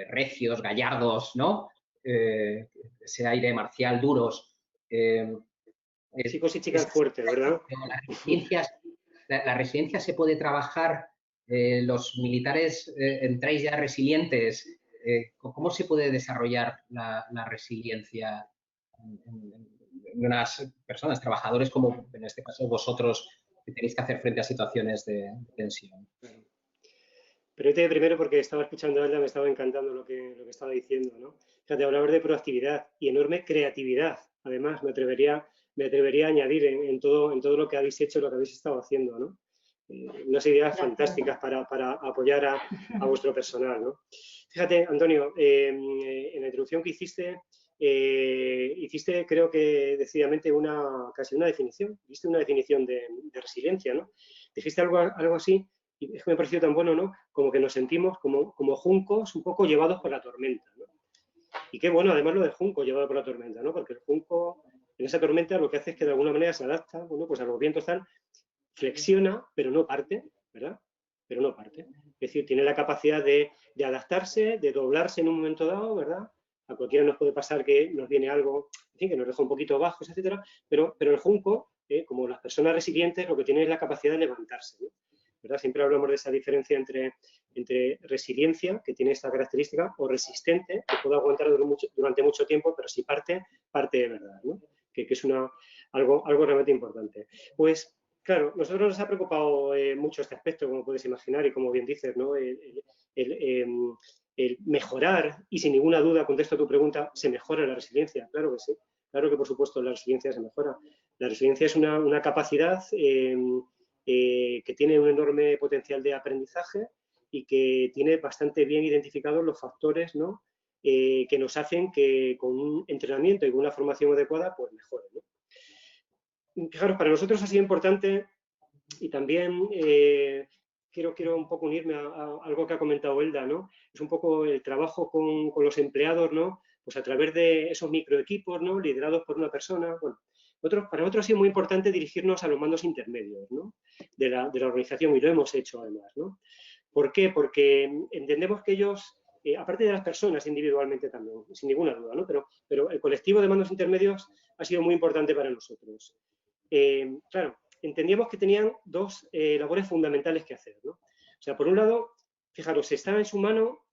recios, gallardos, ¿no? Ese aire marcial, duros. Chicos y chicas fuertes, ¿verdad? La resiliencia se puede trabajar. Los militares entráis ya resilientes. ¿Cómo se puede desarrollar la resiliencia en unas personas, trabajadores como en este caso vosotros, que tenéis que hacer frente a situaciones de tensión? Pero primero, porque estaba escuchando a Elda, me estaba encantando lo que estaba diciendo, ¿no? Fíjate, hablabas de proactividad y enorme creatividad. Además, me atrevería a añadir en todo lo que habéis hecho, lo que habéis estado haciendo, ¿no? Unas ideas fantásticas para apoyar a vuestro personal, ¿no? Fíjate, Antonio, en la introducción que hiciste, creo que decididamente casi una definición, diste una definición de resiliencia, ¿no? Dijiste algo así, y es que me ha parecido tan bueno, ¿no? Como que nos sentimos como juncos un poco llevados por la tormenta, ¿no? Y qué bueno, además, lo del junco llevado por la tormenta, ¿no? Porque el junco, en esa tormenta, lo que hace es que de alguna manera se adapta, bueno, pues a los vientos tal, flexiona, pero no parte, ¿verdad? Pero no parte. Es decir, tiene la capacidad de adaptarse, de doblarse en un momento dado, ¿verdad? A cualquiera nos puede pasar que nos viene algo, en fin, que nos deja un poquito bajos, etcétera, pero el junco, como las personas resilientes, lo que tiene es la capacidad de levantarse, ¿no? ¿Verdad? Siempre hablamos de esa diferencia entre resiliencia, que tiene esta característica, o resistente, que puede aguantar durante mucho tiempo, pero si parte de verdad, ¿no? Que es algo realmente importante. Pues, claro, nosotros nos ha preocupado mucho este aspecto, como puedes imaginar, y como bien dices, ¿no? El mejorar, y sin ninguna duda, contesto a tu pregunta, se mejora la resiliencia, claro que sí. Claro que, por supuesto, la resiliencia se mejora. La resiliencia es una capacidad que tiene un enorme potencial de aprendizaje y que tiene bastante bien identificados los factores, ¿no? Que nos hacen que con un entrenamiento y con una formación adecuada, pues mejore, ¿no? Fijaros, para nosotros ha sido importante y también quiero un poco unirme a algo que ha comentado Elda, ¿no? Es un poco el trabajo con los empleados, ¿no? Pues a través de esos microequipos, ¿no? Liderados por una persona. Bueno, para nosotros ha sido muy importante dirigirnos a los mandos intermedios, ¿no? de la organización, y lo hemos hecho además, ¿no? ¿Por qué? Porque entendemos que ellos, aparte de las personas individualmente también, sin ninguna duda, ¿no? Pero el colectivo de mandos intermedios ha sido muy importante para nosotros. Claro, entendíamos que tenían dos labores fundamentales que hacer, ¿no? O sea, por un lado, fijaros, está en su mano,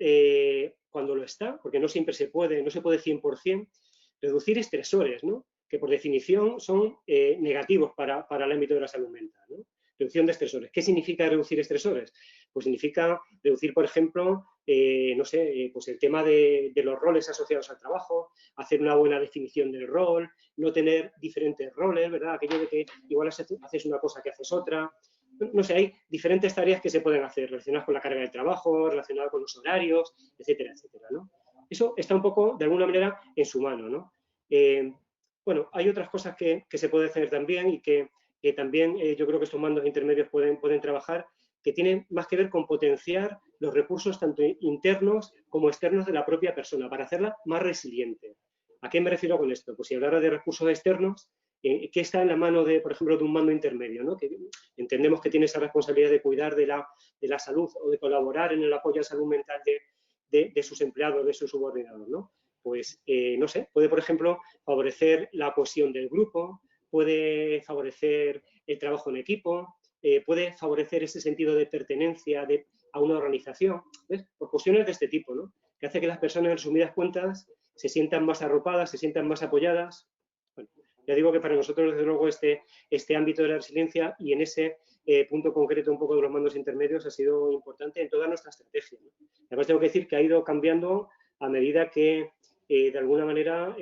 cuando lo está, porque no siempre se puede, no se puede 100%, reducir estresores, ¿no? Que por definición son negativos para el ámbito de la salud mental, ¿no? Reducción de estresores. ¿Qué significa reducir estresores? Pues significa reducir, por ejemplo, no sé, pues el tema de los roles asociados al trabajo, hacer una buena definición del rol, no tener diferentes roles, ¿verdad? Aquello de que igual haces una cosa que haces otra. No sé, hay diferentes tareas que se pueden hacer relacionadas con la carga del trabajo, relacionadas con los horarios, etcétera, etcétera, ¿no? Eso está un poco, de alguna manera, en su mano, ¿no? Bueno, hay otras cosas que se pueden hacer también y que también yo creo que estos mandos intermedios pueden trabajar, que tienen más que ver con potenciar los recursos tanto internos como externos de la propia persona para hacerla más resiliente. ¿A qué me refiero con esto? Pues si hablara de recursos externos, ¿qué está en la mano, por ejemplo, de un mando intermedio, ¿no? Que entendemos que tiene esa responsabilidad de cuidar de la salud o de colaborar en el apoyo a la salud mental de sus empleados, de sus subordinados, ¿no? Pues, no sé, puede, por ejemplo, favorecer la cohesión del grupo, puede favorecer el trabajo en equipo, puede favorecer ese sentido de pertenencia a una organización, ¿ves? Por cuestiones de este tipo, ¿no? Que hace que las personas, en resumidas cuentas, se sientan más arropadas, se sientan más apoyadas. Bueno, ya digo que para nosotros, desde luego, este ámbito de la resiliencia y en ese punto concreto un poco de los mandos intermedios ha sido importante en toda nuestra estrategia, ¿no? Además, tengo que decir que ha ido cambiando a medida que, de alguna manera,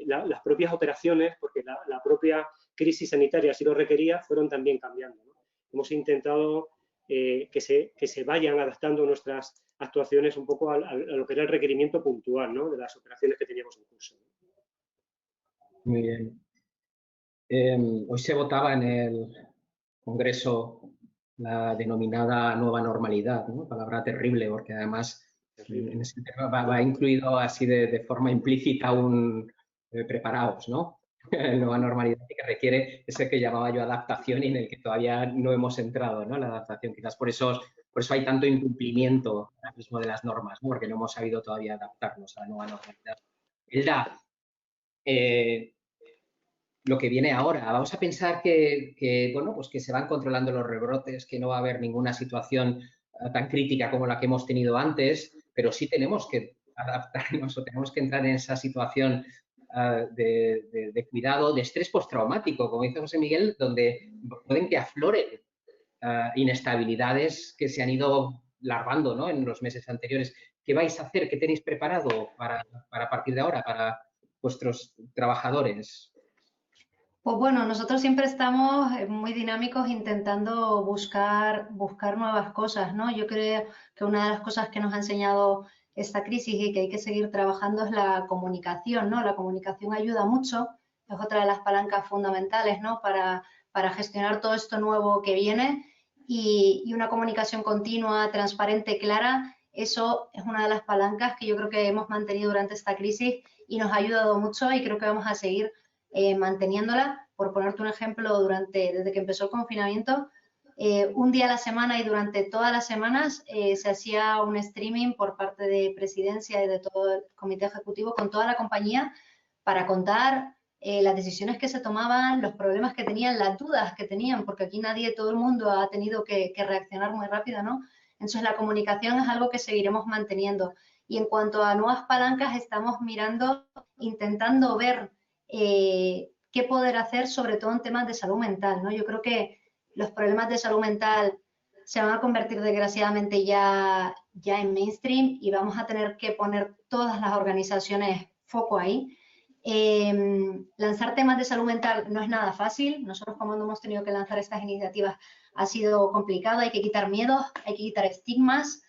las propias operaciones, porque la propia crisis sanitaria así lo requería, fueron también cambiando, ¿no? Hemos intentado que se vayan adaptando nuestras actuaciones un poco a lo que era el requerimiento puntual, ¿no? De las operaciones que teníamos en curso. Muy bien. Hoy se votaba en el Congreso la denominada nueva normalidad, ¿no? Palabra terrible, porque además en ese tema va incluido así de forma implícita un preparaos, ¿no? Nueva normalidad que requiere ese que llamaba yo adaptación y en el que todavía no hemos entrado, ¿no? La adaptación, quizás por eso hay tanto incumplimiento ahora mismo de las normas, ¿no? Porque no hemos sabido todavía adaptarnos a la nueva normalidad. Elda, lo que viene ahora. Vamos a pensar bueno, pues que se van controlando los rebrotes, que no va a haber ninguna situación tan crítica como la que hemos tenido antes, pero sí tenemos que adaptarnos o tenemos que entrar en esa situación de cuidado, de estrés postraumático, como dice José Miguel, donde pueden que afloren inestabilidades que se han ido larvando, ¿no? En los meses anteriores. ¿Qué vais a hacer? ¿Qué tenéis preparado para partir de ahora, para vuestros trabajadores? Pues bueno, nosotros siempre estamos muy dinámicos intentando buscar nuevas cosas, ¿no? Yo creo que una de las cosas que nos ha enseñado esta crisis y que hay que seguir trabajando es la comunicación, ¿no? La comunicación ayuda mucho, es otra de las palancas fundamentales, ¿no? Para gestionar todo esto nuevo que viene y una comunicación continua, transparente, clara, eso es una de las palancas que yo creo que hemos mantenido durante esta crisis y nos ha ayudado mucho y creo que vamos a seguir manteniéndola. Por ponerte un ejemplo, desde que empezó el confinamiento, un día a la semana y durante todas las semanas se hacía un streaming por parte de Presidencia y de todo el comité ejecutivo con toda la compañía para contar las decisiones que se tomaban, los problemas que tenían, las dudas que tenían, porque aquí todo el mundo ha tenido que reaccionar muy rápido, ¿no? Entonces la comunicación es algo que seguiremos manteniendo. Y en cuanto a nuevas palancas, estamos intentando ver qué poder hacer, sobre todo en temas de salud mental, ¿no? Yo creo que los problemas de salud mental se van a convertir desgraciadamente ya en mainstream y vamos a tener que poner todas las organizaciones foco ahí. Lanzar temas de salud mental no es nada fácil. Nosotros cuando hemos tenido que lanzar estas iniciativas ha sido complicado. Hay que quitar miedos, hay que quitar estigmas,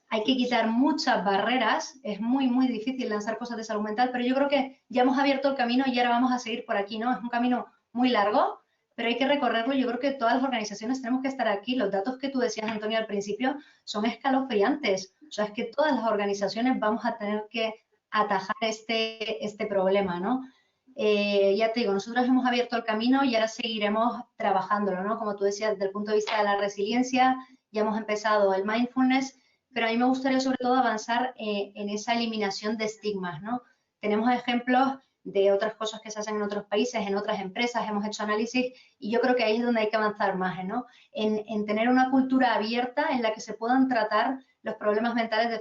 hay que quitar muchas barreras. Es muy, muy difícil lanzar cosas de salud mental, pero yo creo que ya hemos abierto el camino y ahora vamos a seguir por aquí, ¿no? Es un camino muy largo, pero hay que recorrerlo. Yo creo que todas las organizaciones tenemos que estar aquí. Los datos que tú decías, Antonio, al principio son escalofriantes. O sea, es que todas las organizaciones vamos a tener que atajar este problema, ¿no? Ya te digo, nosotros hemos abierto el camino y ahora seguiremos trabajándolo, ¿no? Como tú decías, desde el punto de vista de la resiliencia, ya hemos empezado el mindfulness, pero a mí me gustaría sobre todo avanzar en esa eliminación de estigmas, ¿no? Tenemos ejemplos de otras cosas que se hacen en otros países, en otras empresas, hemos hecho análisis y yo creo que ahí es donde hay que avanzar más, ¿no? En tener una cultura abierta en la que se puedan tratar los problemas mentales de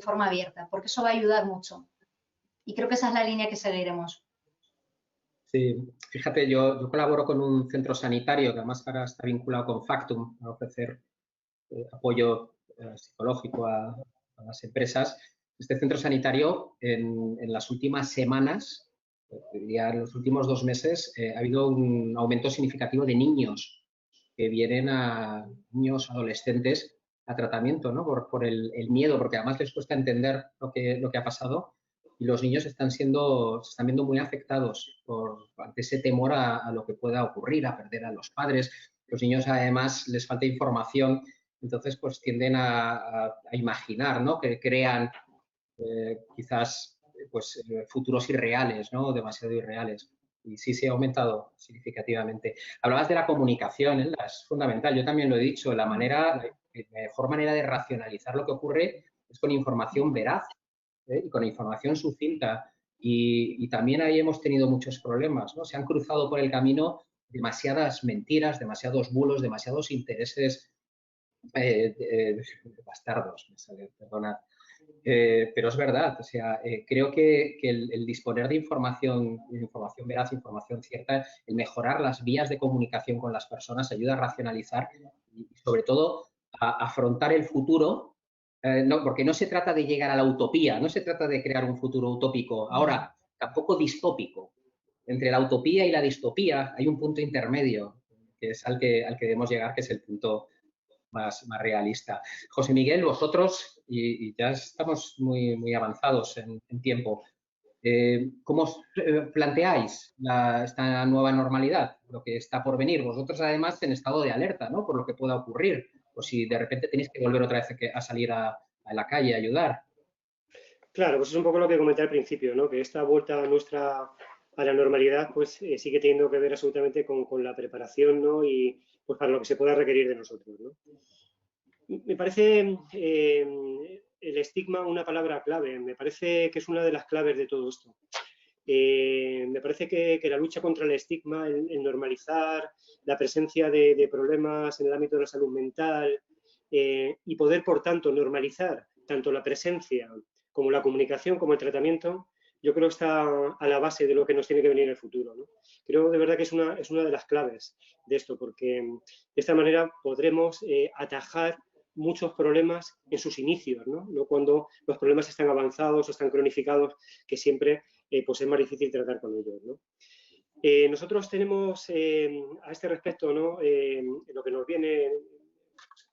forma abierta, porque eso va a ayudar mucho. Y creo que esa es la línea que seguiremos. Sí, fíjate, yo colaboro con un centro sanitario que además ahora está vinculado con Factum a ofrecer apoyo psicológico a las empresas. Este centro sanitario en las últimas semanas, diría en los últimos 2 meses, ha habido un aumento significativo de niños que vienen niños adolescentes a tratamiento, ¿no? Por el miedo, porque además les cuesta entender lo que ha pasado y los niños se están viendo muy afectados ante ese temor a lo que pueda ocurrir, a perder a los padres. Los niños además les falta información, entonces pues tienden a imaginar, ¿no? Que crean quizás pues futuros irreales, ¿no? Demasiado irreales. Y sí, ha aumentado significativamente. Hablabas de la comunicación, ¿eh? Es fundamental. Yo también lo he dicho, la mejor manera de racionalizar lo que ocurre es con información veraz, y con información sucinta. Y también ahí hemos tenido muchos problemas, ¿no? Se han cruzado por el camino demasiadas mentiras, demasiados bulos, demasiados intereses bastardos, me sale, perdonad. Pero es verdad, o sea, creo que el disponer de información veraz, información cierta, el mejorar las vías de comunicación con las personas ayuda a racionalizar y sobre todo a afrontar el futuro, porque no se trata de llegar a la utopía, no se trata de crear un futuro utópico, ahora tampoco distópico. Entre la utopía y la distopía hay un punto intermedio, que es al que debemos llegar, que es el punto más realista. José Miguel, vosotros, y ya estamos muy avanzados en tiempo, ¿cómo os planteáis esta nueva normalidad, lo que está por venir? Vosotros además en estado de alerta, ¿no? Por lo que pueda ocurrir, o si de repente tenéis que volver otra vez a salir a la calle a ayudar. Claro, pues es un poco lo que comenté al principio, ¿no? Que esta vuelta nuestra a la normalidad pues sigue teniendo que ver absolutamente con la preparación, ¿no? Y pues para lo que se pueda requerir de nosotros, ¿no? Me parece el estigma una palabra clave, me parece que es una de las claves de todo esto. Me parece que la lucha contra el estigma, el normalizar la presencia de problemas en el ámbito de la salud mental y poder, por tanto, normalizar tanto la presencia como la comunicación, como el tratamiento, yo creo que está a la base de lo que nos tiene que venir en el futuro, ¿no? Creo de verdad que es una de las claves de esto, porque de esta manera podremos atajar muchos problemas en sus inicios, ¿no? No cuando los problemas están avanzados o están cronificados, que siempre pues es más difícil tratar con ellos, ¿no? Nosotros tenemos a este respecto, ¿no? Lo que nos viene,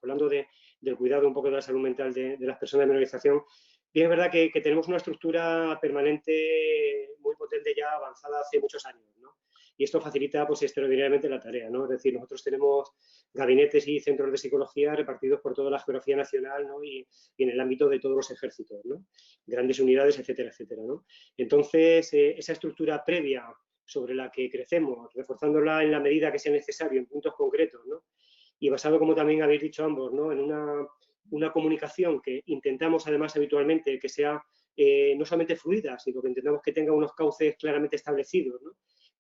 hablando del cuidado un poco de la salud mental de las personas de minorización, bien es verdad que tenemos una estructura permanente muy potente ya avanzada hace muchos años, ¿no? Y esto facilita pues extraordinariamente la tarea, ¿no? Es decir, nosotros tenemos gabinetes y centros de psicología repartidos por toda la geografía nacional, ¿no? Y en el ámbito de todos los ejércitos, ¿no? Grandes unidades, etcétera, etcétera, ¿no? Entonces, esa estructura previa sobre la que crecemos, reforzándola en la medida que sea necesario en puntos concretos, ¿no? Y basado, como también habéis dicho ambos, ¿no? En una comunicación que intentamos además habitualmente que sea no solamente fluida, sino que intentamos que tenga unos cauces claramente establecidos, ¿no?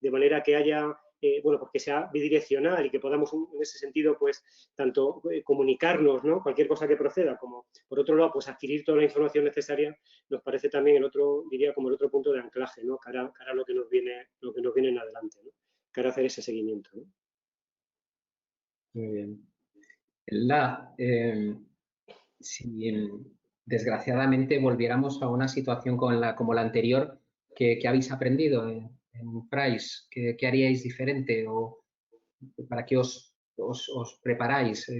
De manera que haya, bueno, pues que sea bidireccional y que podamos en ese sentido, pues, tanto comunicarnos, ¿no? Cualquier cosa que proceda, como por otro lado, pues adquirir toda la información necesaria, nos parece también el otro, diría, como el otro punto de anclaje, ¿no? Cara a lo que nos viene en adelante, ¿no? Cara a hacer ese seguimiento, ¿no? Muy bien. Si desgraciadamente volviéramos a una situación como la anterior, que habéis aprendido en Price? ¿Qué haríais diferente o para qué os preparáis?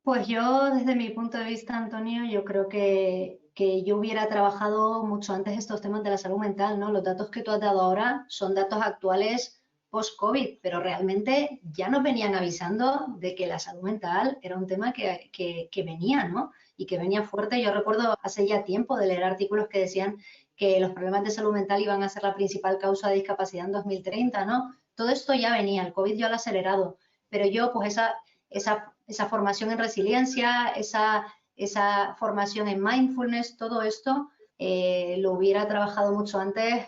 Pues yo, desde mi punto de vista, Antonio, yo creo que yo hubiera trabajado mucho antes estos temas de la salud mental, ¿no? Los datos que tú has dado ahora son datos actuales post-COVID, pero realmente ya nos venían avisando de que la salud mental era un tema que venía, ¿no? Y que venía fuerte. Yo recuerdo hace ya tiempo de leer artículos que decían que los problemas de salud mental iban a ser la principal causa de discapacidad en 2030, ¿no? Todo esto ya venía, el COVID ya lo ha acelerado, pero yo, pues esa formación en resiliencia, esa formación en mindfulness, todo esto lo hubiera trabajado mucho antes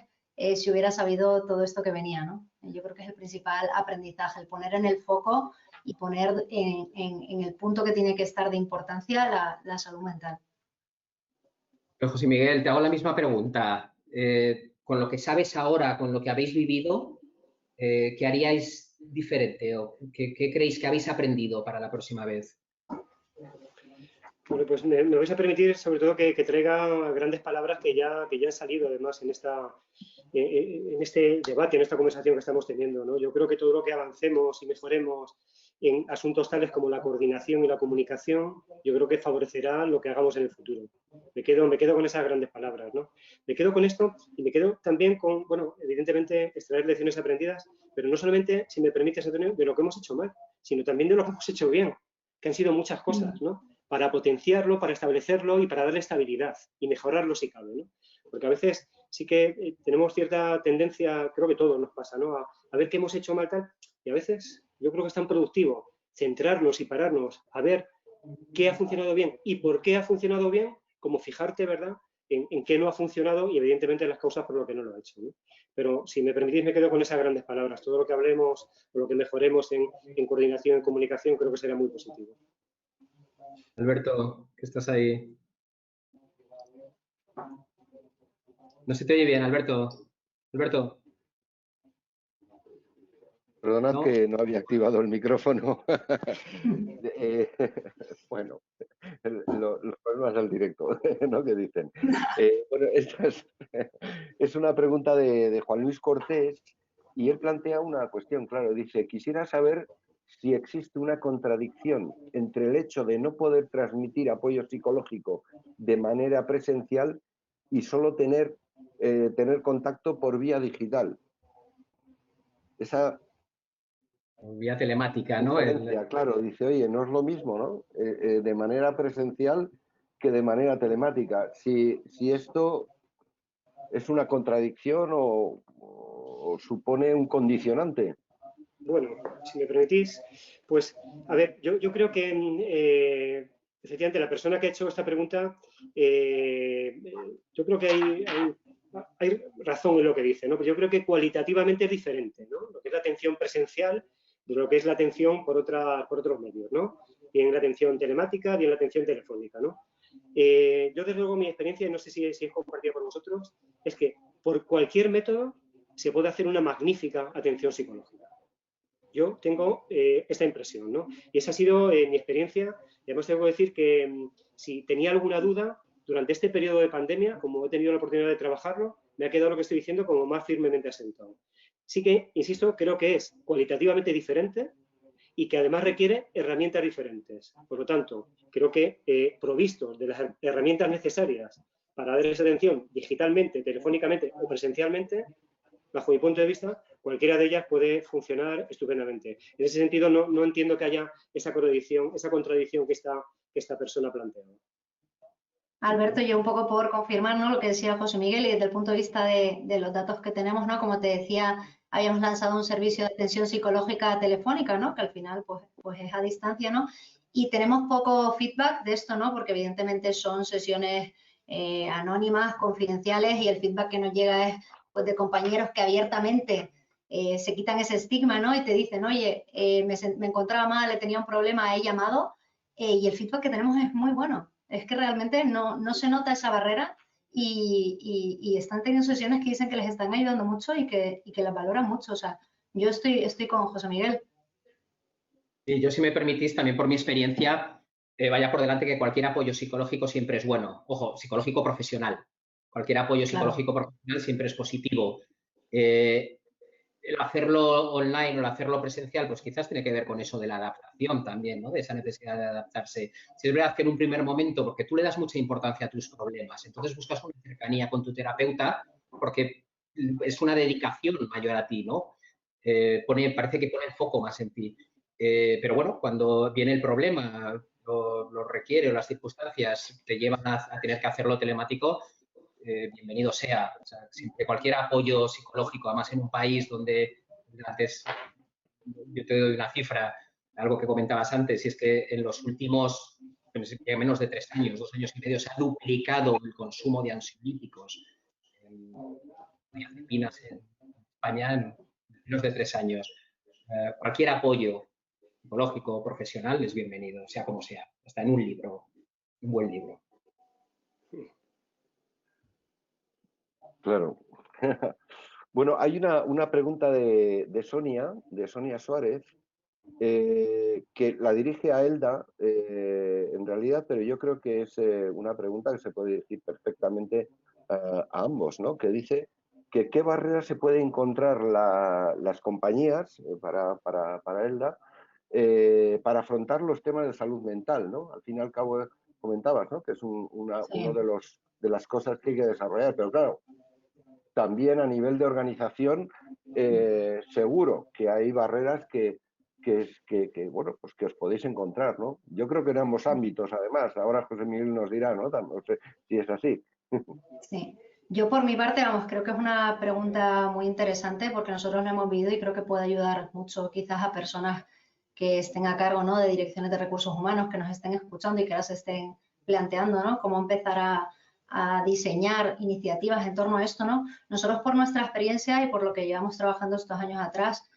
si hubiera sabido todo esto que venía, ¿no? Yo creo que es el principal aprendizaje, el poner en el foco y poner en el punto que tiene que estar de importancia la salud mental. Pero José Miguel, te hago la misma pregunta. Con lo que sabes ahora, con lo que habéis vivido, ¿qué haríais diferente o qué creéis que habéis aprendido para la próxima vez? Bueno, pues me vais a permitir sobre todo que traiga grandes palabras que ya han salido además en este debate, en esta conversación que estamos teniendo, ¿no? Yo creo que todo lo que avancemos y mejoremos en asuntos tales como la coordinación y la comunicación, yo creo que favorecerá lo que hagamos en el futuro. Me quedo con esas grandes palabras, ¿no? Me quedo con esto y me quedo también con, bueno, evidentemente extraer lecciones aprendidas, pero no solamente, si me permites, Antonio, de lo que hemos hecho mal, sino también de lo que hemos hecho bien, que han sido muchas cosas, ¿no? Para potenciarlo, para establecerlo y para darle estabilidad y mejorarlo si cabe, ¿no? Porque a veces sí que tenemos cierta tendencia, creo que todos nos pasa, ¿no? A ver qué hemos hecho mal tal, y a veces yo creo que es tan productivo centrarnos y pararnos a ver qué ha funcionado bien y por qué ha funcionado bien, como fijarte, ¿verdad?, en qué no ha funcionado y evidentemente las causas por lo que no lo ha hecho, ¿no? Pero si me permitís me quedo con esas grandes palabras. Todo lo que hablemos o lo que mejoremos en coordinación, en comunicación, creo que será muy positivo. Alberto, que estás ahí. No se te oye bien, Alberto. Alberto. Perdonad, ¿No? que no había activado el micrófono. Bueno, los problemas del directo, ¿no? Que dicen. Bueno, esta es una pregunta de Juan Luis Cortés y él plantea una cuestión, claro, dice, quisiera saber si existe una contradicción entre el hecho de no poder transmitir apoyo psicológico de manera presencial y solo tener contacto por vía digital. Esa Vía telemática, ¿no? Claro, dice, oye, no es lo mismo, ¿no? De manera presencial que de manera telemática. Si esto es una contradicción o supone un condicionante. Bueno, si me permitís, pues, a ver, yo creo que efectivamente la persona que ha hecho esta pregunta, yo creo que hay razón en lo que dice, ¿no? Pero yo creo que cualitativamente es diferente, ¿no? Lo que es la atención presencial de lo que es la atención por otros medios, ¿no? Bien la atención telemática, bien la atención telefónica, ¿no? Yo, desde luego, mi experiencia, y no sé si es compartida por vosotros, es que por cualquier método se puede hacer una magnífica atención psicológica. Yo tengo esta impresión, ¿no? Y esa ha sido mi experiencia. Y además tengo que decir que si tenía alguna duda, durante este periodo de pandemia, como he tenido la oportunidad de trabajarlo, me ha quedado lo que estoy diciendo como más firmemente asentado. Sí que, insisto, creo que es cualitativamente diferente y que además requiere herramientas diferentes. Por lo tanto, creo que provistos de las herramientas necesarias para dar esa atención digitalmente, telefónicamente o presencialmente, bajo mi punto de vista, cualquiera de ellas puede funcionar estupendamente. En ese sentido, no entiendo que haya esa contradicción que esta persona plantea. Alberto, yo un poco por confirmar, ¿no?, lo que decía José Miguel, y desde el punto de vista de los datos que tenemos, ¿no?, como te decía, habíamos lanzado un servicio de atención psicológica telefónica, ¿no?, que al final pues es a distancia, ¿no? Y tenemos poco feedback de esto, ¿no?, porque evidentemente son sesiones anónimas, confidenciales, y el feedback que nos llega es pues de compañeros que abiertamente se quitan ese estigma, ¿no?, y te dicen, oye, me encontraba mal, he tenido un problema, he llamado, y el feedback que tenemos es muy bueno. Es que realmente no se nota esa barrera y están teniendo sesiones que dicen que les están ayudando mucho y que las valoran mucho. O sea, yo estoy con José Miguel. Y yo, si me permitís, también por mi experiencia, vaya por delante que cualquier apoyo psicológico siempre es bueno. Ojo, psicológico profesional. cualquier apoyo psicológico profesional siempre es positivo. El hacerlo online o el hacerlo presencial, pues quizás tiene que ver con eso de la adaptación también, ¿no? De esa necesidad de adaptarse. Si es verdad que en un primer momento, porque tú le das mucha importancia a tus problemas, entonces buscas una cercanía con tu terapeuta porque es una dedicación mayor a ti, ¿no? Parece que pone el foco más en ti. Pero bueno, cuando viene el problema, lo requiere o las circunstancias te llevan a tener que hacerlo telemático, bienvenido sea. O sea, siempre cualquier apoyo psicológico, además en un país donde antes, yo te doy una cifra, algo que comentabas antes, y es que en los últimos menos de 3 años, 2 años y medio, se ha duplicado el consumo de ansiolíticos, diazepinas en España en menos de 3 años. Cualquier apoyo psicológico o profesional es bienvenido, sea como sea, hasta en un libro, un buen libro. Claro. Bueno, hay una pregunta de Sonia Suárez, que la dirige a Elda, en realidad, pero yo creo que es una pregunta que se puede dirigir perfectamente a ambos, ¿no? Que dice que qué barreras se pueden encontrar las compañías para Elda para afrontar los temas de salud mental, ¿no? Al fin y al cabo comentabas, ¿no? Que es uno de las cosas que hay que desarrollar, pero claro, también a nivel de organización, seguro que hay barreras que bueno, pues que os podéis encontrar, ¿no? Yo creo que en ambos ámbitos, además. Ahora José Miguel nos dirá, ¿no? No sé si es así. Sí. Yo por mi parte, vamos, creo que es una pregunta muy interesante porque nosotros lo hemos vivido y creo que puede ayudar mucho quizás a personas que estén a cargo, ¿no? De direcciones de recursos humanos, que nos estén escuchando y que ahora se estén planteando, ¿no? Cómo empezar a diseñar iniciativas en torno a esto, ¿no? Nosotros por nuestra experiencia y por lo que llevamos trabajando estos años atrás,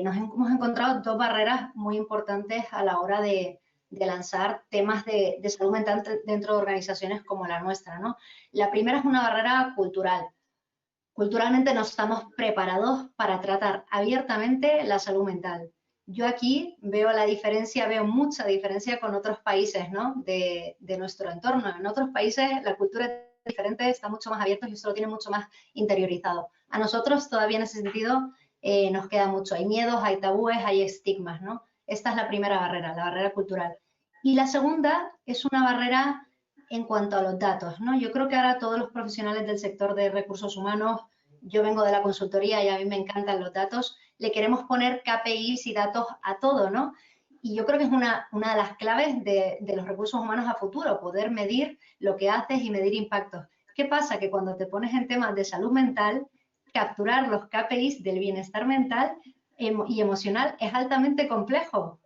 nos hemos encontrado 2 barreras muy importantes a la hora de lanzar temas de salud mental dentro de organizaciones como la nuestra, ¿no? La primera es una barrera cultural. Culturalmente no estamos preparados para tratar abiertamente la salud mental. Yo aquí veo la diferencia, veo mucha diferencia con otros países, ¿no? de nuestro entorno. En otros países la cultura es diferente, está mucho más abierto y eso lo tiene mucho más interiorizado. A nosotros todavía en ese sentido nos queda mucho. Hay miedos, hay tabúes, hay estigmas, ¿no? Esta es la primera barrera, la barrera cultural. Y la segunda es una barrera en cuanto a los datos, ¿no? Yo creo que ahora todos los profesionales del sector de recursos humanos, yo vengo de la consultoría y a mí me encantan los datos, le queremos poner KPIs y datos a todo, ¿no? Y yo creo que es una de las claves de los recursos humanos a futuro, poder medir lo que haces y medir impactos. ¿Qué pasa? Que cuando te pones en temas de salud mental, capturar los KPIs del bienestar mental y emocional es altamente complejo.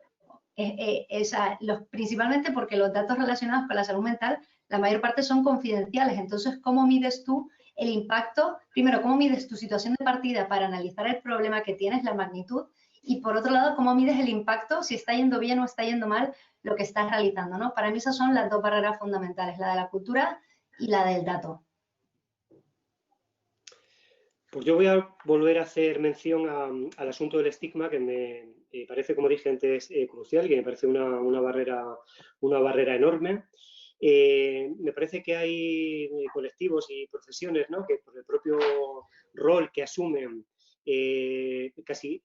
Principalmente porque los datos relacionados con la salud mental, la mayor parte son confidenciales. Entonces, ¿cómo mides tú el impacto? Primero, ¿cómo mides tu situación de partida para analizar el problema que tienes, la magnitud? Y por otro lado, ¿cómo mides el impacto, si está yendo bien o está yendo mal lo que estás realizando, ¿no? Para mí esas son las 2 barreras fundamentales, la de la cultura y la del dato. Pues yo voy a volver a hacer mención al asunto del estigma, que me parece, como dije antes, crucial y que me parece una barrera enorme. Me parece que hay colectivos y profesiones, ¿no? Que por el propio rol que asumen casi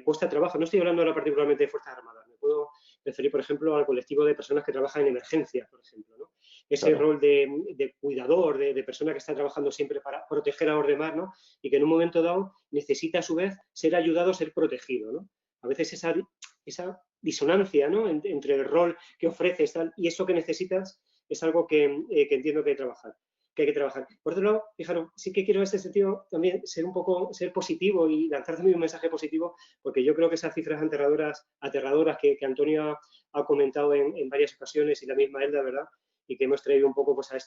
puesta a trabajo, no estoy hablando ahora particularmente de Fuerzas Armadas, me puedo referir, por ejemplo, al colectivo de personas que trabajan en emergencias, por ejemplo, ¿no? Ese claro. Rol de cuidador, de persona que está trabajando siempre para proteger a los demás, ¿no? Y que en un momento dado necesita a su vez ser ayudado, ser protegido, ¿no? A veces esa disonancia, ¿no? Entre el rol que ofreces y eso que necesitas es algo que entiendo que hay que trabajar. Por otro lado, fijaros, sí que quiero en este sentido también ser positivo y lanzar también un mensaje positivo, porque yo creo que esas cifras aterradoras que Antonio ha comentado en varias ocasiones y la misma Elda, ¿verdad? Y que hemos traído un poco pues, a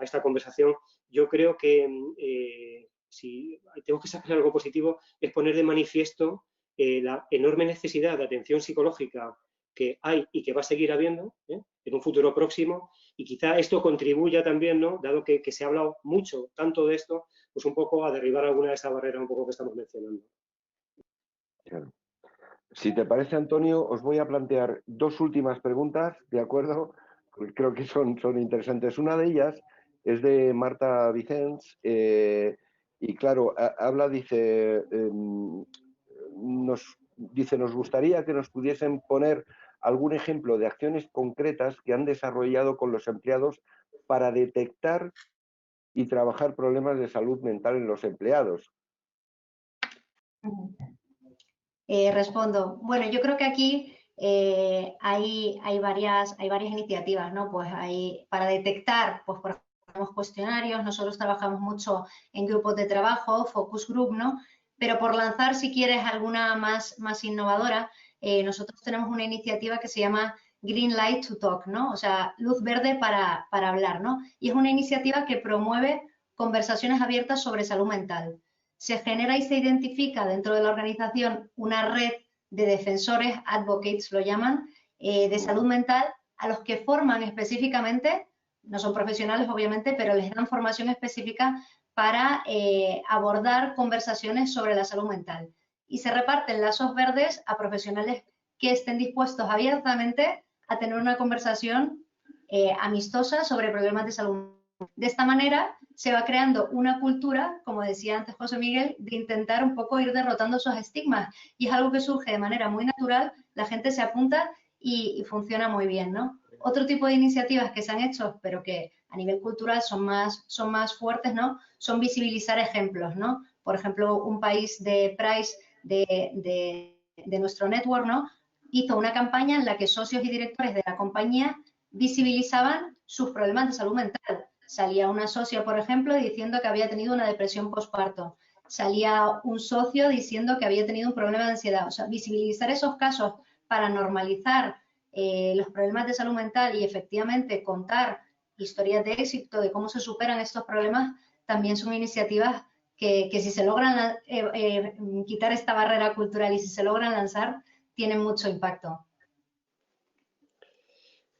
esta conversación, yo creo que si tengo que sacar algo positivo es poner de manifiesto la enorme necesidad de atención psicológica que hay y que va a seguir habiendo en un futuro próximo, y quizá esto contribuya también, ¿no? Dado que se ha hablado mucho, tanto de esto, pues un poco a derribar alguna de esas barreras un poco que estamos mencionando. Claro. Si te parece, Antonio, os voy a plantear 2 últimas preguntas, ¿de acuerdo? Creo que son interesantes. Una de ellas es de Marta Vicens, y claro, habla, dice, nos gustaría que nos pudiesen poner algún ejemplo de acciones concretas que han desarrollado con los empleados para detectar y trabajar problemas de salud mental en los empleados. Respondo. Bueno, yo creo que aquí hay varias iniciativas, ¿no? Pues para detectar, pues por ejemplo, tenemos cuestionarios, nosotros trabajamos mucho en grupos de trabajo, focus group, ¿no? Pero por lanzar, si quieres, alguna más innovadora, nosotros tenemos una iniciativa que se llama Green Light to Talk, ¿no? O sea, luz verde para hablar, ¿no? Y es una iniciativa que promueve conversaciones abiertas sobre salud mental. Se genera y se identifica dentro de la organización una red de defensores, advocates lo llaman, de salud mental, a los que forman específicamente, no son profesionales obviamente, pero les dan formación específica para abordar conversaciones sobre la salud mental. Y se reparten lazos verdes a profesionales que estén dispuestos abiertamente a tener una conversación amistosa sobre problemas de salud mental. De esta manera se va creando una cultura, como decía antes José Miguel, de intentar un poco ir derrotando esos estigmas. Y es algo que surge de manera muy natural, la gente se apunta y funciona muy bien, ¿no? Otro tipo de iniciativas que se han hecho, pero que a nivel cultural son más fuertes, ¿no? Son visibilizar ejemplos, ¿no? Por ejemplo, un país de Price de nuestro network, ¿no? Hizo una campaña en la que socios y directores de la compañía visibilizaban sus problemas de salud mental. Salía una socia, por ejemplo, diciendo que había tenido una depresión postparto. Salía un socio diciendo que había tenido un problema de ansiedad. O sea, visibilizar esos casos para normalizar los problemas de salud mental y efectivamente contar historias de éxito de cómo se superan estos problemas, también son iniciativas que si se logran quitar esta barrera cultural y si se logran lanzar, tienen mucho impacto.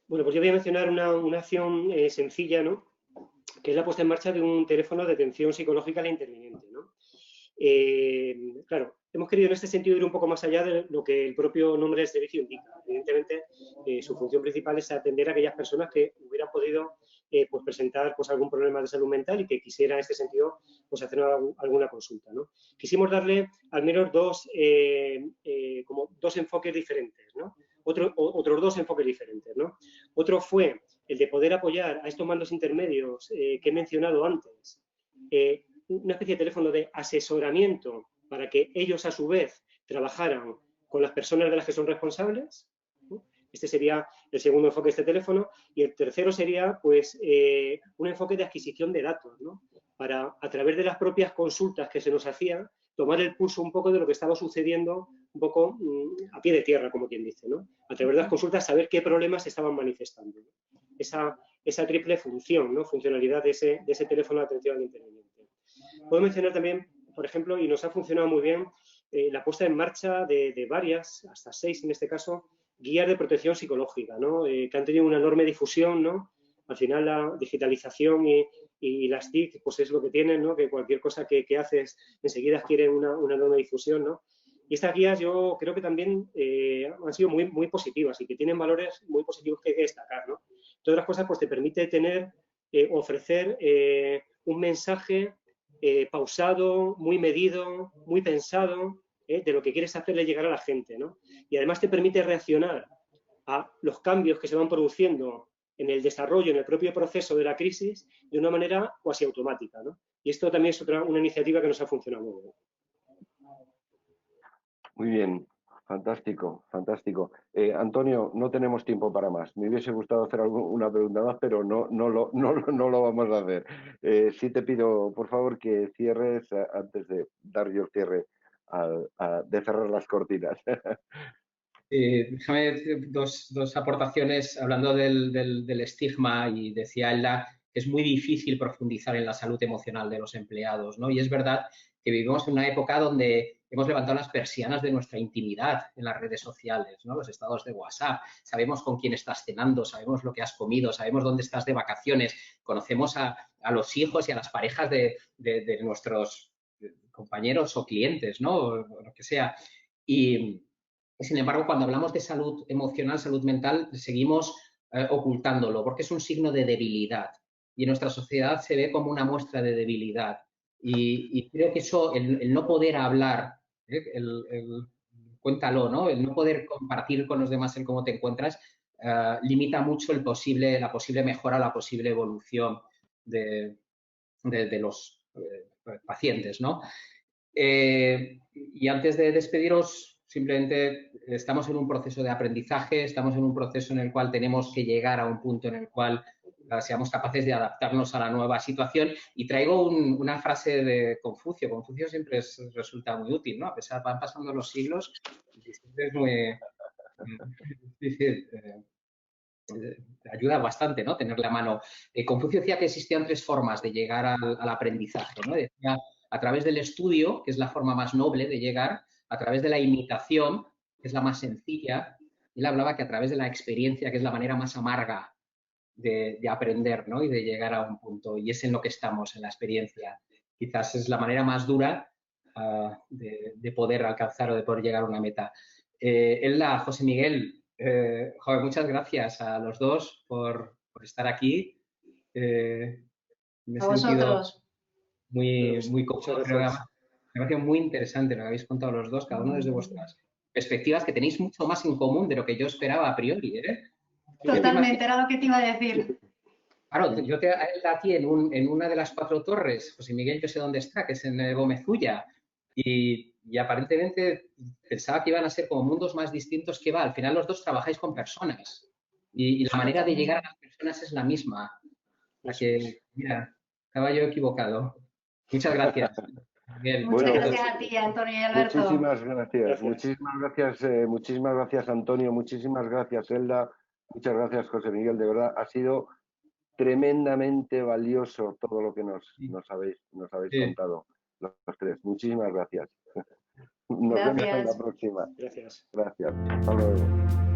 Bueno, pues yo voy a mencionar una acción sencilla, ¿no? Que es la puesta en marcha de un teléfono de atención psicológica a la interviniente, ¿no? Claro, hemos querido en este sentido ir un poco más allá de lo que el propio nombre del servicio indica. Evidentemente, su función principal es atender a aquellas personas que hubieran podido pues presentar pues, algún problema de salud mental y que quisiera en este sentido pues, hacer alguna consulta, ¿no? Quisimos darle al menos como dos enfoques diferentes, ¿no? Otros dos enfoques diferentes, ¿no? Otro fue el de poder apoyar a estos mandos intermedios que he mencionado antes, una especie de teléfono de asesoramiento para que ellos a su vez trabajaran con las personas de las que son responsables. Este sería el segundo enfoque de este teléfono. Y el tercero sería pues, un enfoque de adquisición de datos, ¿no? Para, a través de las propias consultas que se nos hacían, tomar el pulso un poco de lo que estaba sucediendo un poco a pie de tierra, como quien dice, ¿no? A través de las consultas, saber qué problemas se estaban manifestando, ¿no? Esa triple función, ¿no? Funcionalidad de ese teléfono de atención al interviniente. Puedo mencionar también, por ejemplo, y nos ha funcionado muy bien, la puesta en marcha de varias, hasta 6 en este caso, guías de protección psicológica, ¿no? Que han tenido una enorme difusión, ¿no? Al final la digitalización y las TIC, pues es lo que tienen, ¿no? Que cualquier cosa que haces enseguida adquiere una enorme difusión, ¿no? Y estas guías yo creo que también han sido muy, muy positivas y que tienen valores muy positivos que hay que destacar, ¿no? Todas las cosas pues te permite tener, ofrecer un mensaje pausado, muy medido, muy pensado, de lo que quieres hacerle llegar a la gente, ¿no? Y además te permite reaccionar a los cambios que se van produciendo en el desarrollo, en el propio proceso de la crisis, de una manera cuasi automática, ¿no? Y esto también es una iniciativa que nos ha funcionado muy bien. Muy bien, fantástico, fantástico. Antonio, no tenemos tiempo para más. Me hubiese gustado hacer una pregunta más, pero no lo vamos a hacer. Sí te pido, por favor, que cierres antes de dar yo el cierre, de cerrar las cortinas. Déjame dos aportaciones hablando del estigma, y decía Elda que es muy difícil profundizar en la salud emocional de los empleados, ¿no? Y es verdad que vivimos en una época donde hemos levantado las persianas de nuestra intimidad en las redes sociales, ¿no? Los estados de WhatsApp, sabemos con quién estás cenando, sabemos lo que has comido, sabemos dónde estás de vacaciones, conocemos a los hijos y a las parejas de nuestros compañeros o clientes, ¿no? O lo que sea. Y sin embargo, cuando hablamos de salud emocional, salud mental, seguimos ocultándolo porque es un signo de debilidad. y en nuestra sociedad se ve como una muestra de debilidad. Y creo que eso, el no poder hablar, cuéntalo, ¿no? El no poder compartir con los demás el cómo te encuentras, limita mucho la posible mejora, la posible evolución de los pacientes, ¿no? Y antes de despediros, simplemente estamos en un proceso de aprendizaje, estamos en un proceso en el cual tenemos que llegar a un punto en el cual seamos capaces de adaptarnos a la nueva situación. Y traigo una frase de Confucio. Confucio siempre resulta muy útil, ¿no? A pesar de van pasando los siglos, y siempre es muy difícil. Ayuda bastante, ¿no? Tenerle a mano. Confucio decía que existían 3 formas de llegar al aprendizaje, ¿no? Decía, a través del estudio, que es la forma más noble de llegar, a través de la imitación, que es la más sencilla, y él hablaba que a través de la experiencia, que es la manera más amarga de aprender, ¿no? Y de llegar a un punto. Y es en lo que estamos, en la experiencia. Quizás es la manera más dura de poder alcanzar o de poder llegar a una meta. José Miguel, joder, muchas gracias a los dos por estar aquí. Me he sentido muy cómodo, creo que me ha parecido muy interesante lo que habéis contado los dos, cada uno desde vuestras perspectivas, que tenéis mucho más en común de lo que yo esperaba a priori, ¿eh? Totalmente, era lo que te iba a decir. Claro, yo a ti en una de las 4 torres, José Miguel, yo sé dónde está, que es en Gómezulla, y aparentemente pensaba que iban a ser como mundos más distintos que va. Al final los dos trabajáis con personas y la manera de llegar a las personas es la misma. O sea que, mira, estaba yo equivocado. Muchas gracias. Miguel. Muchas gracias a ti, Antonio y Alberto. Muchísimas gracias. Muchísimas gracias, Antonio. Muchísimas gracias, Elda. Muchas gracias, José Miguel. De verdad, ha sido tremendamente valioso todo lo que nos habéis contado, los 3. Muchísimas gracias. Nos vemos en la próxima. Gracias. Gracias. Hasta luego.